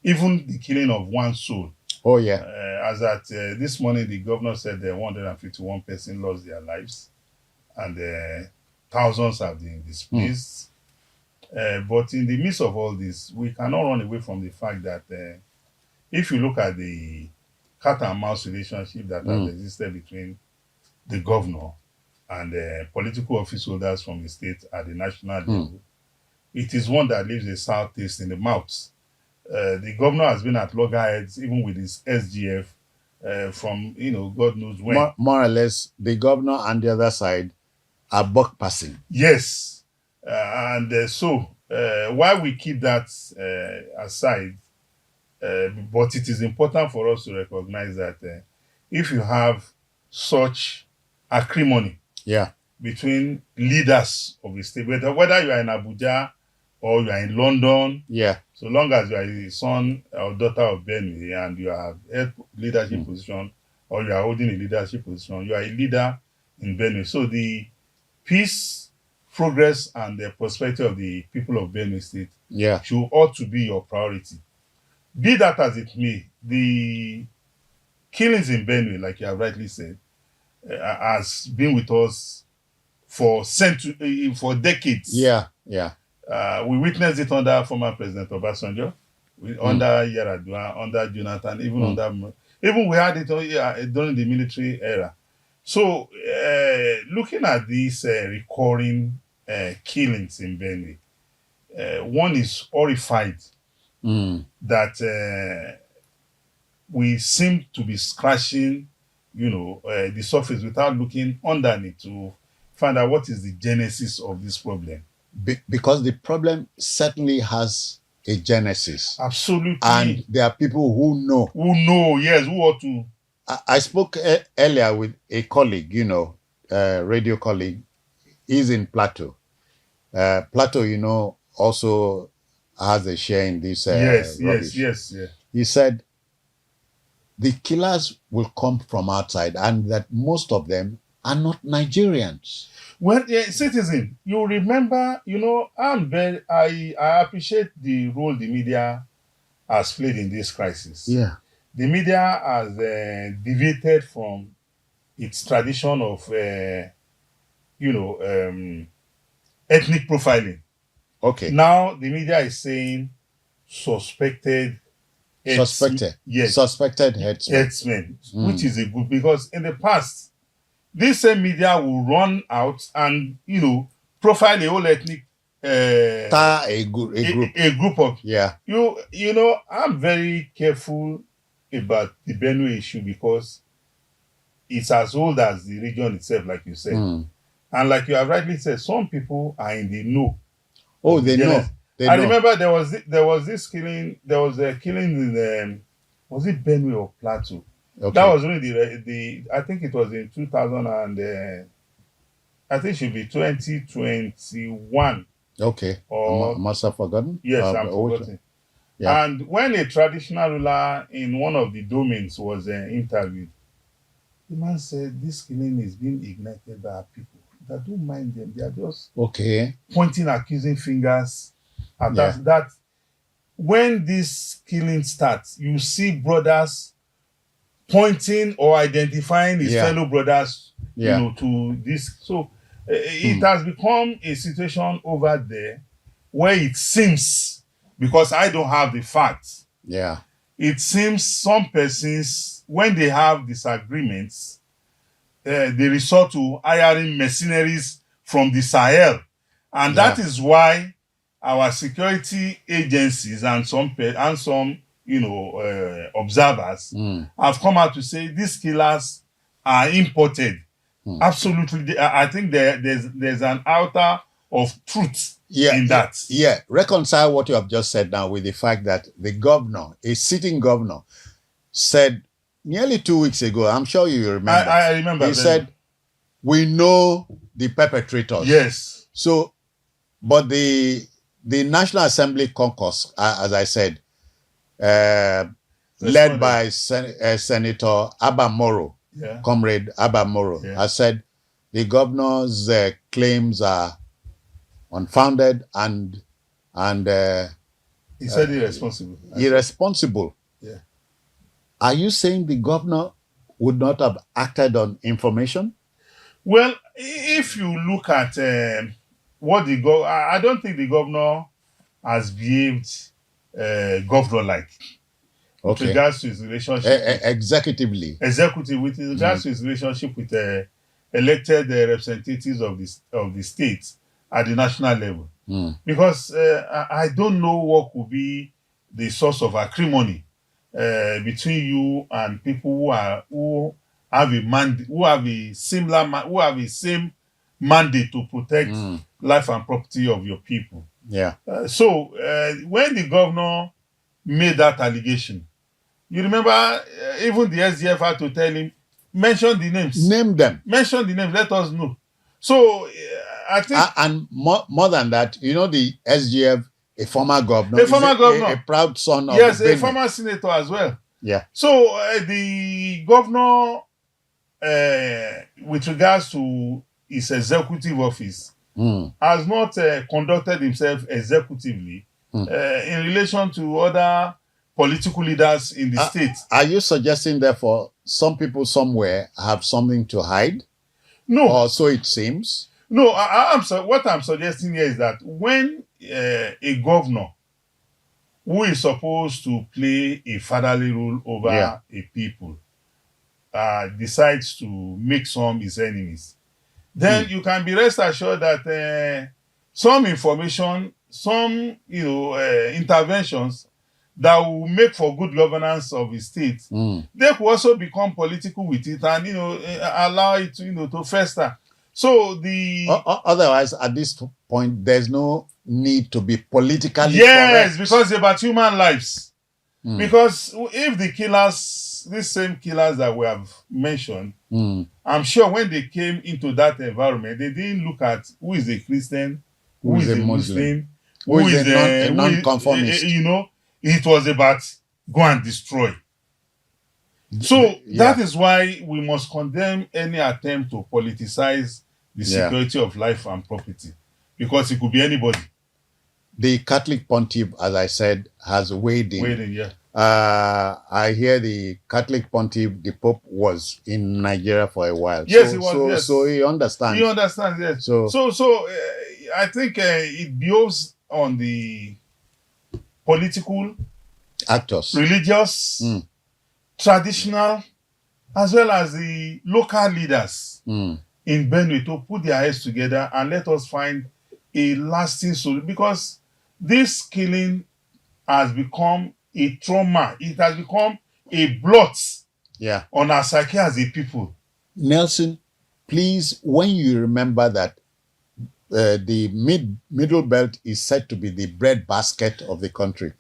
K: Even the killing of one soul.
J: Oh, yeah.
K: As at this morning, the governor said that 151 persons lost their lives and thousands have been displaced. But in the midst of all this, we cannot run away from the fact that if you look at the cat and mouse relationship that has existed between the governor and political office holders from the state at the national level, it is one that leaves a sour taste in the mouth. The governor has been at loggerheads even with his SGF from, God knows when.
J: More or less, the governor and the other side are buck passing.
K: Yes. So while we keep that aside, but it is important for us to recognize that if you have such acrimony between leaders of the state, whether you are in Abuja or you are in London, so long as you are a son or daughter of Benue and you have held leadership position or you are holding a leadership position, you are a leader in Benue. So the peace, progress, and the prosperity of the people of Benue State ought to be your priority. Be that as it may, the killings in Benue, like you have rightly said, has been with us for decades. We witnessed it under former President Obasanjo, under Yaradua, under Jonathan, even we had it during the military era. So, looking at these recurring killings in Benue, one is horrified that we seem to be scratching, the surface without looking underneath to find out what is the genesis of this problem.
J: Because the problem certainly has a genesis.
K: Absolutely.
J: And there are people who know.
K: Who ought to.
J: I spoke earlier with a colleague, radio colleague. He's in Plateau. Plateau, also has a share in this rubbish.
K: Yes.
J: He said the killers will come from outside and that most of them are not Nigerians.
K: Well, citizen, you remember, I appreciate the role the media has played in this crisis.
J: Yeah.
K: The media has deviated from its tradition of, ethnic profiling.
J: Okay.
K: Now the media is saying suspected
J: headsmen,
K: which is a good, because in the past, this same media will run out and profile a whole ethnic
J: a
K: group of I'm very careful about the Benue issue because it's as old as the region itself, like you said. And like you have rightly said, some people are in the know.
J: Oh, they know.
K: I remember there was this killing. There was a killing in was it Benue or Plateau? Okay. That was really the I think it was in 2000 and I think it should be 2021.
J: Okay.
K: Or
J: must have forgotten.
K: Yes, I'm forgotten. Yeah. And when a traditional ruler in one of the domains was interviewed, the man said this killing is being ignited by our people. I don't mind them. They are just
J: Okay.
K: pointing accusing fingers at
J: Yeah.
K: us. That when this killing starts, you see brothers pointing or identifying his
J: Yeah.
K: fellow brothers,
J: Yeah.
K: to this. So it has become a situation over there where it seems, because I don't have the facts,
J: Yeah.
K: it seems some persons, when they have disagreements, they resort to hiring mercenaries from the Sahel. And that is why our security agencies and some observers have come out to say these killers are imported. Absolutely, I think there's an outer of truth in that.
J: Yeah, reconcile what you have just said now with the fact that the governor, a sitting governor, said nearly 2 weeks ago, I'm sure you remember.
K: I remember.
J: He said, we know the perpetrators.
K: Yes.
J: So, but the National Assembly caucus, as I said, led by Senator Abba Moro, Comrade Abba Moro, has said the governor's claims are unfounded and
K: he said irresponsible.
J: Irresponsible.
K: Yeah.
J: Are you saying the governor would not have acted on information?
K: Well, if you look at what I don't think the governor has behaved governor-like. With regards to his relationship with regards to his relationship with elected representatives of the state at the national level. Because I don't know what could be the source of acrimony between you and people who have a same mandate to protect life and property of your people.
J: Yeah.
K: So when the governor made that allegation, you remember even the SDF had to tell him, mention the names.
J: Name them.
K: Mention the names. Let us know. So I think,
J: and more than that, the SGF, a former governor, a proud son of
K: a former senator as well.
J: Yeah.
K: So the governor, with regards to his executive office, has not conducted himself executively in relation to other political leaders in the state.
J: Are you suggesting, therefore, some people somewhere have something to hide?
K: No.
J: Or so it seems?
K: No, what I'm suggesting here is that when a governor who is supposed to play a fatherly role over a people decides to make some his enemies, then you can be rest assured that some information, some interventions that will make for good governance of the state, they could also become political with it and allow it to fester. So
J: otherwise, at this point, there's no need to be politically
K: correct.
J: Because
K: it's about human lives. Because if the killers, these same killers that we have mentioned, I'm sure when they came into that environment, they didn't look at who is a Christian, who is a Muslim, who is a non-conformist. It was about go and destroy. So that is why we must condemn any attempt to politicize the security of life and property, because it could be anybody.
J: The Catholic Pontiff, as I said, has weighed in. I hear the Catholic Pontiff, the Pope, was in Nigeria for a while.
K: Yes, he was.
J: So he understands.
K: He understands. Yes. So I think it builds on the political
J: actors,
K: religious, traditional, as well as the local leaders in Benue to put their heads together and let us find a lasting solution, because this killing has become a trauma. It has become a blot on our psyche as a people.
J: Nelson, please, when you remember that the middle belt is said to be the breadbasket of the country.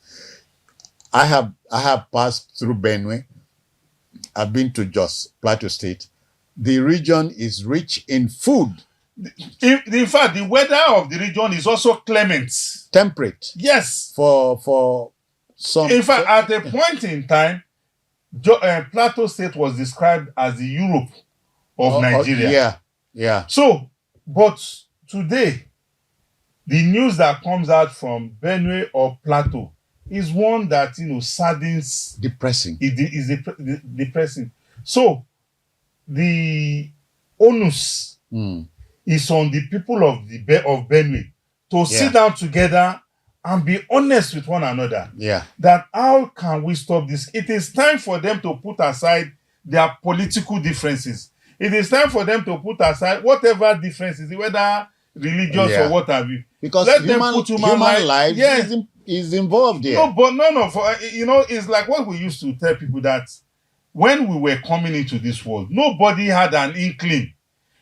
J: I have passed through Benue. I've been to Jos, Plateau State. The region is rich in food.
K: In fact, the weather of the region is also clement.
J: Temperate.
K: Yes.
J: For some.
K: In fact, at a point in time, Plateau State was described as the Europe of Nigeria.
J: Yeah.
K: So But today, the news that comes out from Benue or Plateau is one that saddens.
J: Depressing.
K: It is depressing. So the onus is on the people of Benue to sit down together and be honest with one another.
J: Yeah.
K: That how can we stop this? It is time for them to put aside their political differences. It is time for them to put aside whatever differences, whether religious or what have you.
J: Because
K: Let
J: human
K: them put
J: life is involved here.
K: No, but it's like what we used to tell people, that when we were coming into this world, nobody had an inkling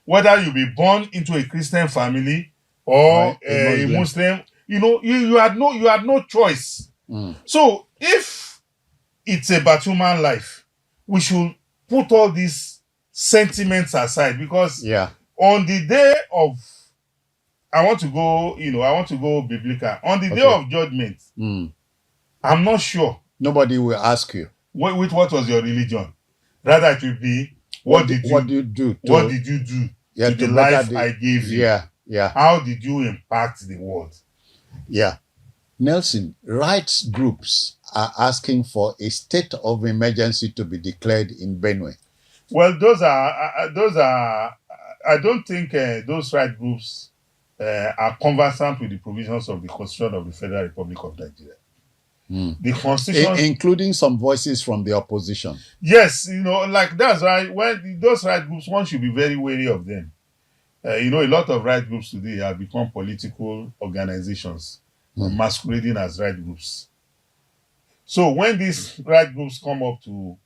K: whether you be born into a Christian family or a Muslim. You had no choice. So if it's about human life, we should put all these sentiments aside, because on the day of, I want to go biblical. On the day of judgment, I'm not sure.
J: Nobody will ask you.
K: What was your religion? Rather, it will be, what did you do to the life I gave you?
J: Yeah.
K: How did you impact the world?
J: Yeah. Nelson, rights groups are asking for a state of emergency to be declared in Benue.
K: Well, those are. I don't think those right groups are conversant with the provisions of the Constitution of the Federal Republic of Nigeria. The Constitution,
J: including some voices from the opposition.
K: Yes, like that's why when those right groups, one should be very wary of them. A lot of right groups today have become political organizations masquerading as right groups. So when these right groups come up to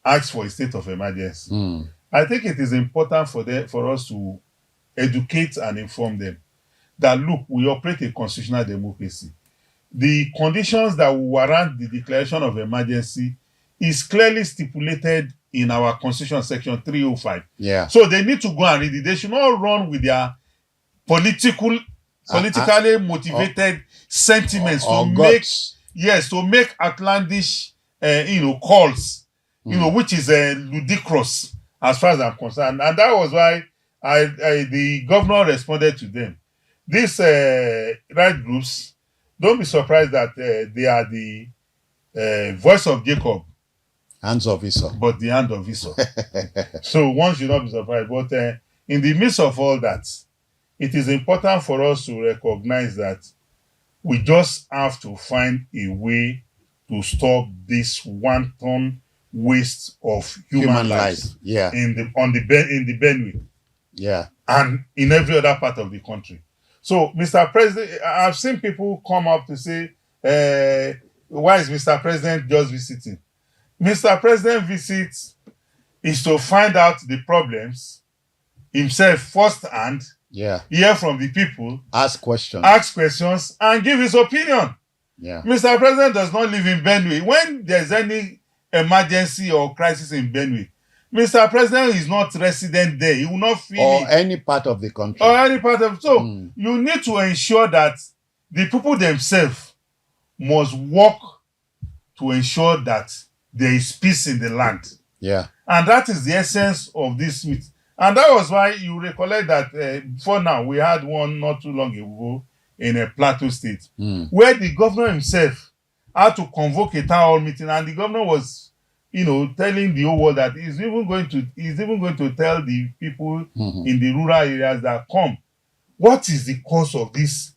K: ask for a state of emergency, I think it is important for us to educate and inform them that, look, we operate a constitutional democracy. The conditions that will warrant the declaration of emergency is clearly stipulated in our Constitution, Section 305.
J: Yeah.
K: So they need to go and read it. They should not run with their politically motivated sentiments to make outlandish, calls, which is ludicrous as far as I'm concerned. And that was why the governor responded to them. These right groups, don't be surprised that they are the voice of Jacob.
J: Hands of Esau.
K: But the hand of Esau. So one should not be surprised. But in the midst of all that, it is important for us to recognize that we just have to find a way to stop this wanton waste of human life.
J: Yeah.
K: In the Benue.
J: Yeah.
K: And in every other part of the country. So, Mr. President, I've seen people come up to say, why is Mr. President just visiting? Mr. President visits is to find out the problems himself firsthand, hear from the people,
J: ask questions,
K: and give his opinion.
J: Yeah.
K: Mr. President does not live in Benue. When there's any emergency or crisis in Benue, Mr. President is not resident there. He will not feel
J: or any part of the country.
K: So you need to ensure that the people themselves must work to ensure that there is peace in the land.
J: Yeah.
K: And that is the essence of this meet. And that was why you recollect that before now, we had one not too long ago in a Plateau State, where the governor himself had to convoke a town hall meeting, and the governor was, telling the whole world that he's even going to tell the people in the rural areas that, come, what is the cause of this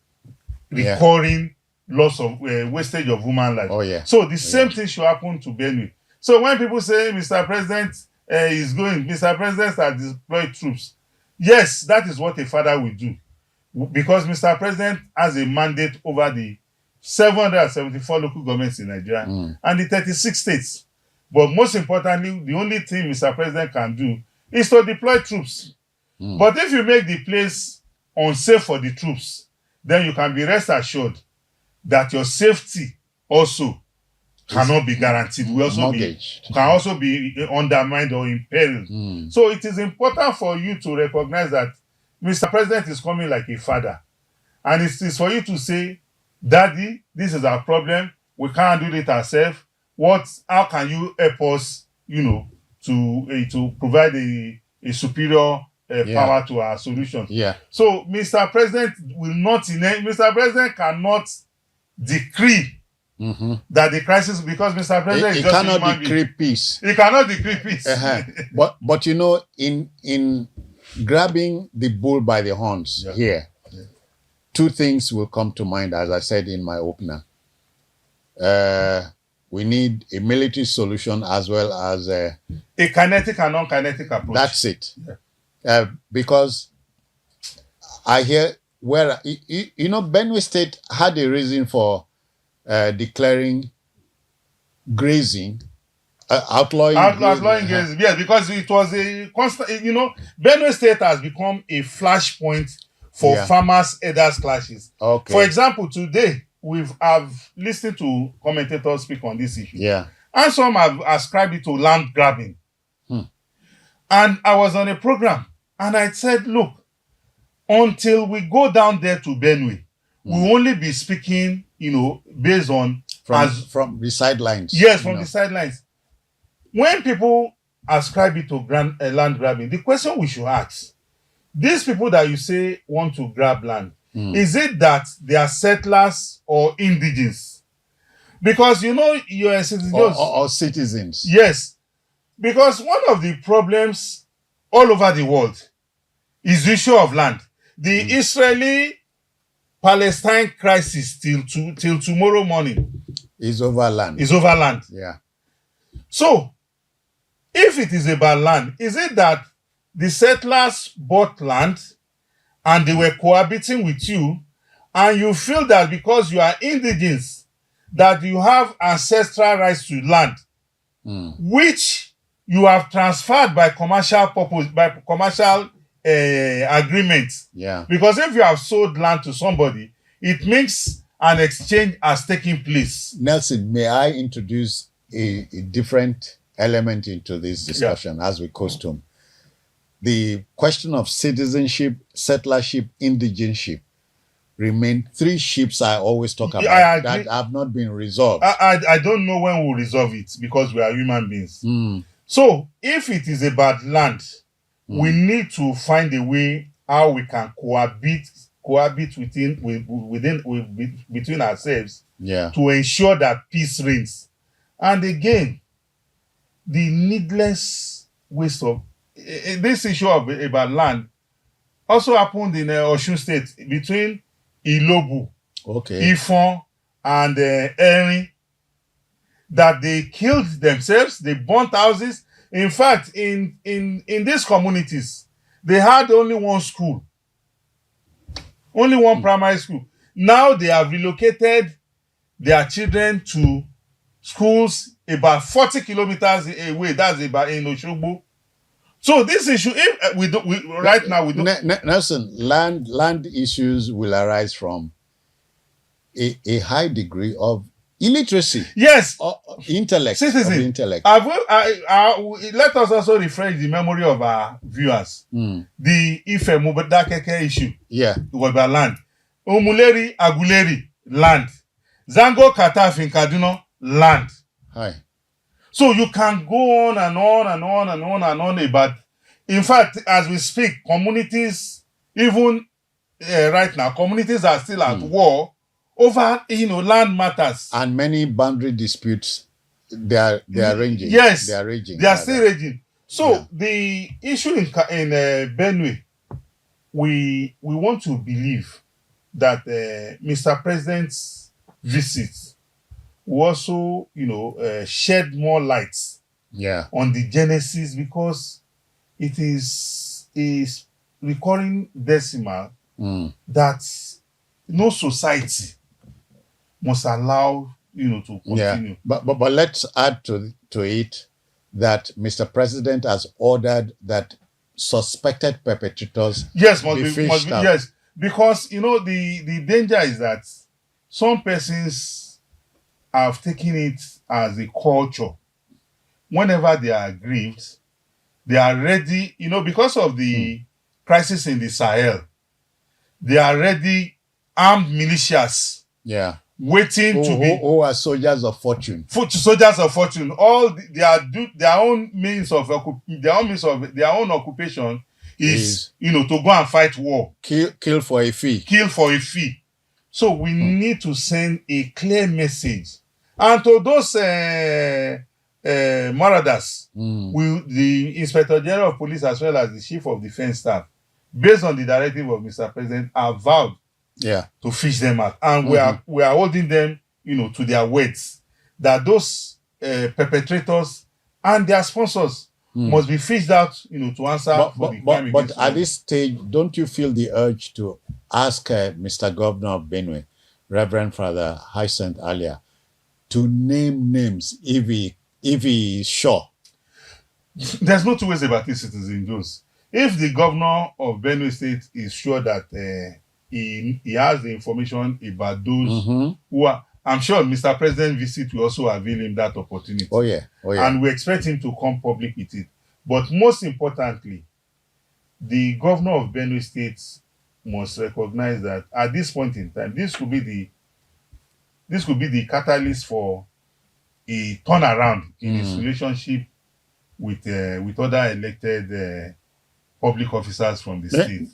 K: recurring loss of wastage of human life?
J: Oh, yeah.
K: So the same thing should happen to Benue. So when people say Mr. President Mr. President has deployed troops, yes, that is what a father will do, because Mr. President has a mandate over the 774 local governments in Nigeria and the 36 states. But most importantly, the only thing Mr. President can do is to deploy troops. But if you make the place unsafe for the troops, then you can be rest assured that your safety also cannot be guaranteed. Can also be undermined or imperiled. So it is important for you to recognize that Mr. President is coming like a father. And it is for you to say, Daddy, this is our problem. We can't do it ourselves. How can you help us, to provide a superior power to our solution.
J: Yeah.
K: So Mr. President Mr. President cannot decree that the crisis, because Mr. President is just
J: cannot
K: a human
J: decree
K: being.
J: peace.
K: He cannot decree peace.
J: But you know, in grabbing the bull by the horns here, two things will come to mind, as I said in my opener. We need a military solution as well as a
K: kinetic and non-kinetic approach.
J: That's it. Because I hear you know, Benue State had a reason for declaring grazing, outlawing
K: grazing. Yes, because it was a constant. You know, Benue State has become a flashpoint for farmers' elders clashes.
J: Okay.
K: For example, today I've listened to commentators speak on this issue.
J: Yeah.
K: And some have ascribed it to land grabbing. And I was on a program and I said, look, until we go down there to Benue, we'll only be speaking, you know, based on
J: from the sidelines.
K: Yes, from the sidelines. When people ascribe it to land grabbing, the question we should ask, these people that you say want to grab land, is it that they are settlers or indigenous? Because, you know, you're citizens.
J: Or citizens.
K: Yes. Because one of the problems all over the world is the issue of land. The Israeli-Palestine crisis till tomorrow morning
J: is over land.
K: Yeah. So, if it is about land, is it that the settlers bought land and they were cohabiting with you, and you feel that because you are indigenous, that you have ancestral rights to land, which you have transferred by commercial purpose, by commercial agreements.
J: Yeah.
K: Because if you have sold land to somebody, it means an exchange has taken place.
J: Nelson, may I introduce a different element into this discussion as we costume? The question of citizenship, settlership, indigenship remain three ships I always talk about that have not been resolved.
K: I don't know when we'll resolve it because we are human beings. So if it is about land, we need to find a way how we can cohabit between ourselves to ensure that peace reigns. And again, the needless waste of this issue about land also happened in Osun State between Ilobu, Ifon, and Erin, that they killed themselves, they burnt houses. In fact, in these communities, they had only one school, only one primary school. Now they have relocated their children to schools about 40 kilometers away. That's about in Oshogbo. So this issue, if we don't, right now we don't.
J: Nelson, land issues will arise from a high degree of illiteracy.
K: Yes.
J: Intellect.
K: Citizen.
J: Of intellect.
K: Let us also refresh the memory of our viewers. The Ife Mubadakeke issue.
J: Yeah.
K: Was about land. Omuleri Aguleri, land. Zango Kataf in Kaduna, land.
J: Hi.
K: So you can go on and on and on and on and on about. In fact, as we speak, communities, even right now, communities are still at war over, land matters.
J: And many boundary disputes, they are raging.
K: Yes,
J: they are raging.
K: They are still raging. So the issue in Benue, we want to believe that Mr. President's visit will also, shed more light on the genesis, because it is a recurring decimal that no society must allow to continue.
J: Yeah. But let's add to it that Mr. President has ordered that suspected perpetrators
K: must be yes, because the danger is that some persons have taken it as a culture. Whenever they are aggrieved, they are ready, because of the crisis in the Sahel, they are ready armed militias.
J: Yeah.
K: Waiting to be
J: who are soldiers of fortune.
K: Soldiers of fortune. All their own means of their own occupation is to go and fight war.
J: Kill for a fee.
K: Kill for a fee. So we need to send a clear message. And to those marauders, the Inspector General of Police as well as the Chief of Defense Staff, based on the directive of Mr. President, are vowed to fish them out. And we are holding them, to their words, that those perpetrators and their sponsors must be fished out, to answer for the crime.
J: But at this stage, don't you feel the urge to ask Mr. Governor of Benue, Reverend Father Hyacinth Alia, to name names if he is sure?
K: There's no two ways about this, Citizen Jones. If the governor of Benue State is sure that he has the information about those who are, I'm sure Mr. President visit will also avail him that opportunity.
J: Oh yeah.
K: And we expect him to come public with it. But most importantly, the governor of Benue State must recognize that at this point in time, this could be the catalyst for a turnaround in his relationship with other elected public officers from the state.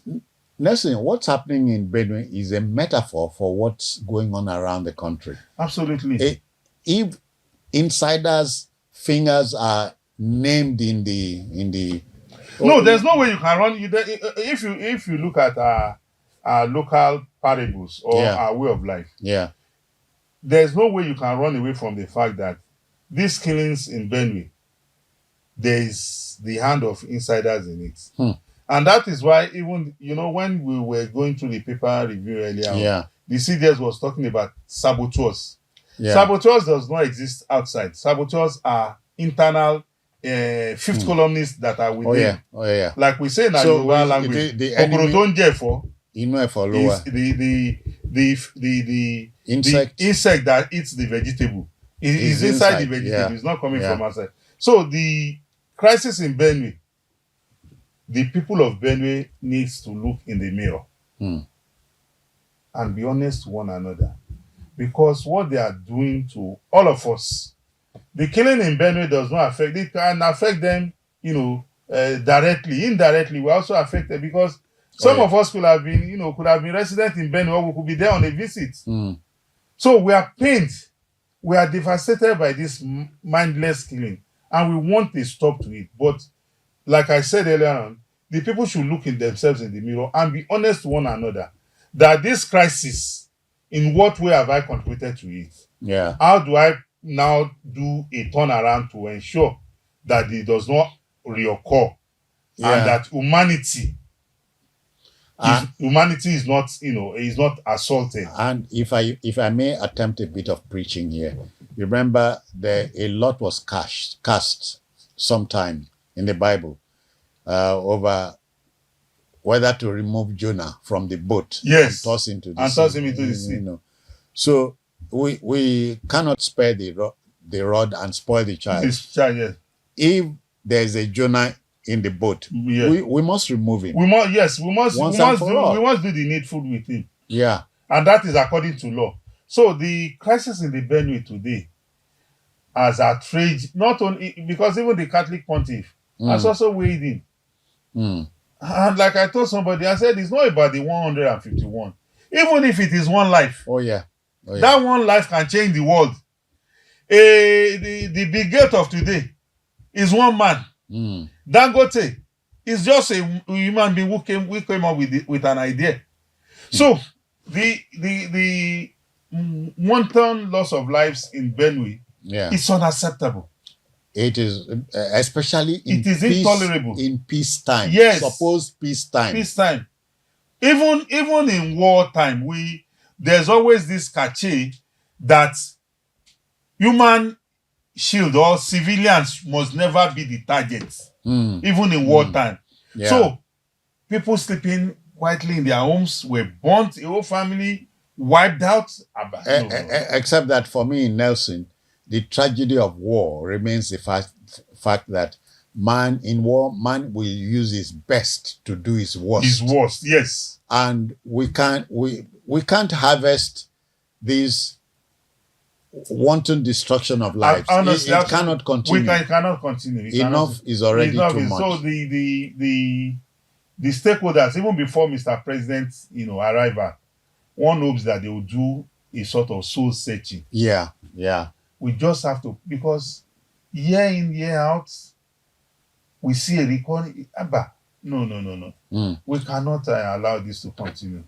J: Nelson, what's happening in Benue is a metaphor for what's going on around the country.
K: Absolutely.
J: If insiders' fingers are named in the
K: no, there's no way you can run. If you look at our local parables or our way of life, there's no way you can run away from the fact that these killings in Benue, there is the hand of insiders in it. And that is why even, when we were going through the paper review earlier, the CDS was talking about saboteurs. Saboteurs does not exist outside. Saboteurs are internal fifth columnists that are within. Like we say in our Yoruba language, the insect that eats the vegetable is inside the vegetable. It's not coming from outside. So the crisis in Benue, the people of Benue needs to look in the mirror and be honest to one another, because what they are doing to all of us, the killing in Benue does not affect. It can affect them, directly. Indirectly, we're also affected because some of us could have been resident in Benue, or we could be there on a visit. So we are pained, we are devastated by this mindless killing, and we want a stop to it. But like I said earlier on, the people should look in themselves in the mirror and be honest to one another that this crisis, in what way have I contributed to it? How do I now do a turnaround to ensure that it does not reoccur and that humanity is not, is not assaulted?
J: And if I may attempt a bit of preaching here, remember a lot was cast sometime in the Bible over whether to remove Jonah from the boat and toss into the sea.
K: Toss him into the sea.
J: So we cannot spare the rod and spoil the child. If there is a Jonah in the boat, we must remove him.
K: We must do the needful with him. And that is according to law. So the crisis in the Benue today has outraged, not only because even the Catholic pontiff has also weighed in. And like I told somebody, I said it's not about the 151. Even if it is one life, that one life can change the world. The brigade of today is one man. Dangote is just a human being who came up with an idea. So the wanton loss of lives in Benue is unacceptable.
J: It is, especially in
K: intolerable
J: in peacetime. Supposed peacetime.
K: Peacetime. Even in wartime, there's always this cachet that human shield or civilians must never be the target, even in wartime. So people sleeping quietly in their homes were burnt, a whole family wiped out.
J: Except that for me in Nelson, the tragedy of war remains the fact that man will use his best to do his worst.
K: His worst, yes.
J: And we can't harvest this wanton destruction of lives.
K: Honestly,
J: it cannot continue.
K: It cannot continue.
J: Enough is already too much.
K: So the stakeholders, even before Mr. President's, arrival, one hopes that they will do a sort of soul searching.
J: Yeah.
K: We just have to, because year in, year out, we see a recording. No. We cannot allow this to continue.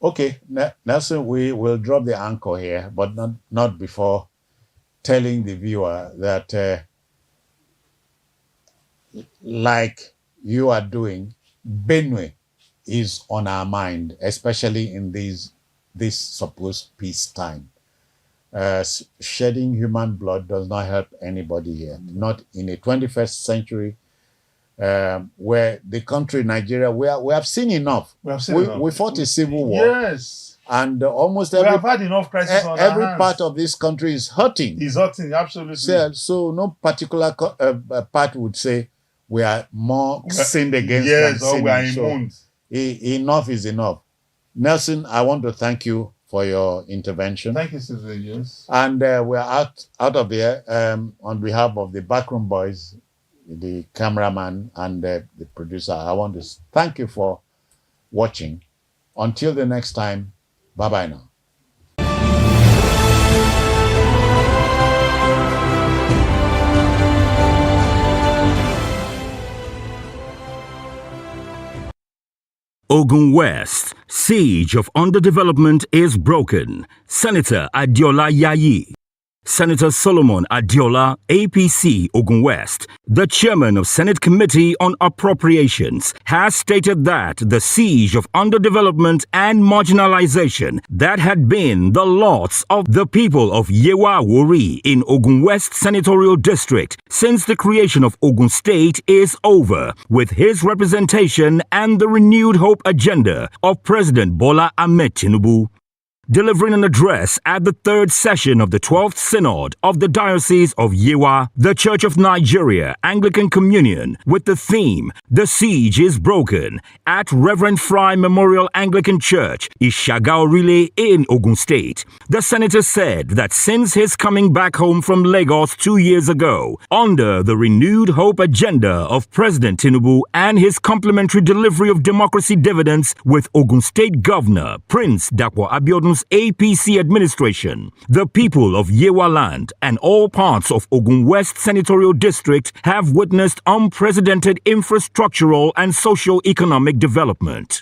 J: Okay, Nelson, we will drop the anchor here, but not before telling the viewer that, like you are doing, Benue is on our mind, especially in this supposed peace time. Shedding human blood does not help anybody here, not in the 21st century, where the country Nigeria, we have seen enough. We fought a civil war.
K: Yes.
J: And almost
K: we have had enough crisis on
J: every
K: our hands.
J: part of this country is hurting.
K: It's hurting, absolutely.
J: So no particular part would say we are more sinned against than sinning.
K: We are immune.
J: So, enough is enough. Nelson, I want to thank you for your intervention.
K: Thank you, Sister. Yes.
J: And we're out of here on behalf of the backroom boys, the cameraman, and the producer. I want to thank you for watching. Until the next time, bye-bye now.
L: Ogun West, siege of underdevelopment is broken. Senator Adiola Yayi. Senator Solomon Adiola, APC, Ogun West, the chairman of Senate Committee on Appropriations, has stated that the siege of underdevelopment and marginalization that had been the lots of the people of Yewa Wuri in Ogun West Senatorial District since the creation of Ogun State is over, with his representation and the renewed hope agenda of President Bola Ahmed Tinubu. Delivering an address at the third session of the 12th Synod of the Diocese of Yewa, the Church of Nigeria Anglican Communion, with the theme, "The Siege is Broken," at Reverend Fry Memorial Anglican Church, Ishagaorile in Ogun State. The senator said that since his coming back home from Lagos 2 years ago, under the renewed hope agenda of President Tinubu and his complimentary delivery of democracy dividends with Ogun State Governor Prince Dapo Abiodun's APC administration, the people of Yewa land and all parts of Ogun West Senatorial District have witnessed unprecedented infrastructural and socio-economic development.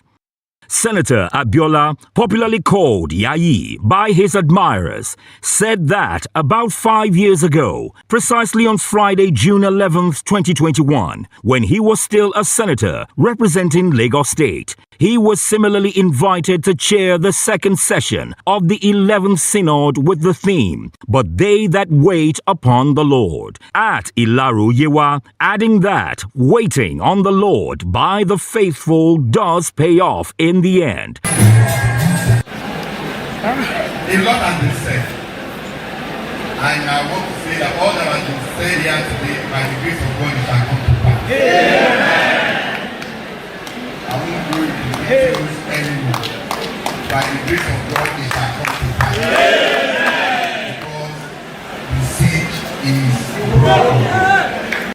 L: Senator Abiola, popularly called Yayi by his admirers, said that about 5 years ago, precisely on Friday, June 11th, 2021, when he was still a senator representing Lagos State, he was similarly invited to chair the second session of the 11th Synod with the theme, "But They That Wait Upon the Lord," at Ilaru Yewa, adding that waiting on the Lord by the faithful does pay off in the end.
A: A lot has been said, and I want to say that all that has been said here today, by the grace of God, it shall come to pass. I won't go into details anymore. By the grace of God, it shall come to pass. Because the siege is broken.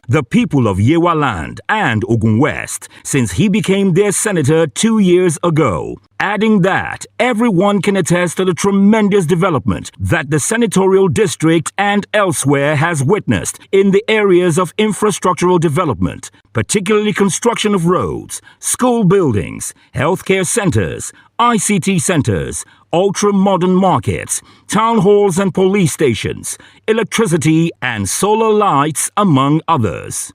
L: The people of Yewa land and Ogun West, since he became their senator 2 years ago, adding that everyone can attest to the tremendous development that the senatorial district and elsewhere has witnessed in the areas of infrastructural development, particularly construction of roads, school buildings, healthcare centers, ICT centers, ultra-modern markets, town halls and police stations, electricity and solar lights, among others.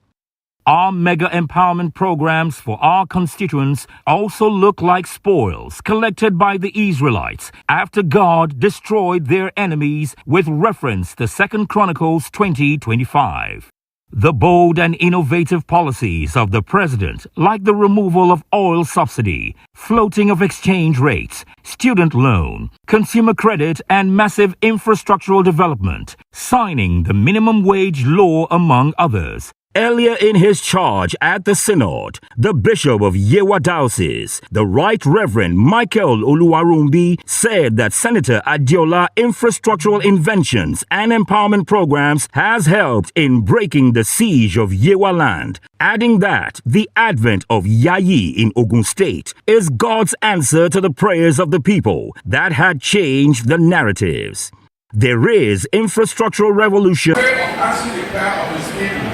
L: Our mega empowerment programs for our constituents also look like spoils collected by the Israelites after God destroyed their enemies, with reference to 2 Chronicles 20:25. The bold and innovative policies of the president, like the removal of oil subsidy, floating of exchange rates, student loan, consumer credit, and massive infrastructural development, signing the minimum wage law, among others, Earlier in his charge at the Synod, the Bishop of Yewa Diocese, the Right Reverend Michael Oluwarumbi, said that Senator Adiola infrastructural inventions and empowerment programs has helped in breaking the siege of Yewa land, adding that the advent of Yayi in Ogun State is God's answer to the prayers of the people that had changed the narratives. There is infrastructural revolution.
A: Way of answering the prayer of his people,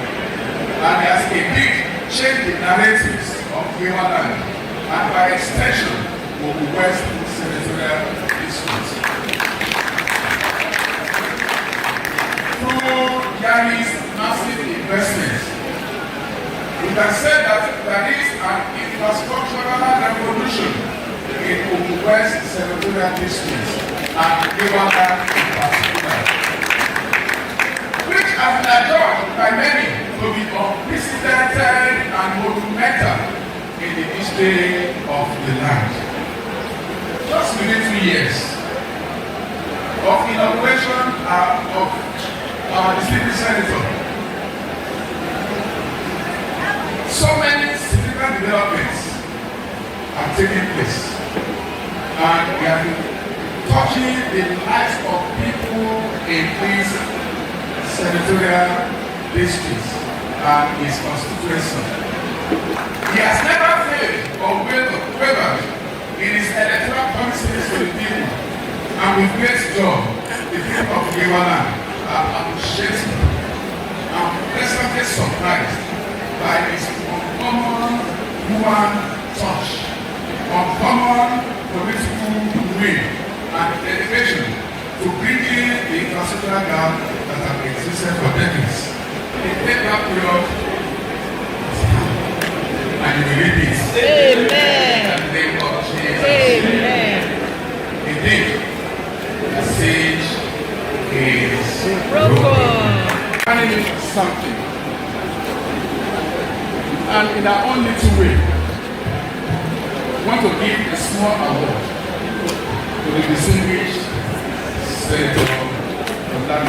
A: and has indeed changed the narratives of Yewa land, and by extension, Ogun West Senatorial District. Through Yayi's massive investments, we can say that there is an infrastructural revolution in Ogun West Senatorial District and Yewa land in particular, which has been adjudged by many to be unprecedented and monumental in the history of the land. Just within 2 years of inauguration of our distinguished senator, so many significant developments are taking place, and we have been touching the lives of people in these senatorial districts and his constituency. He has never failed or wavered in his electoral promises to the people, and with great joy, the people of Yewa land are appreciating and pleasantly surprised by his uncommon human touch, uncommon political will, and dedication to bringing the infrastructural gap that have existed for decades. The payback period is now, and you will read it.
B: Amen.
A: In the name of Jesus.
B: Amen.
A: Indeed, the siege is
B: Broken.
A: planning something, and in our own little way, we want to give a small award to the distinguished Senator of that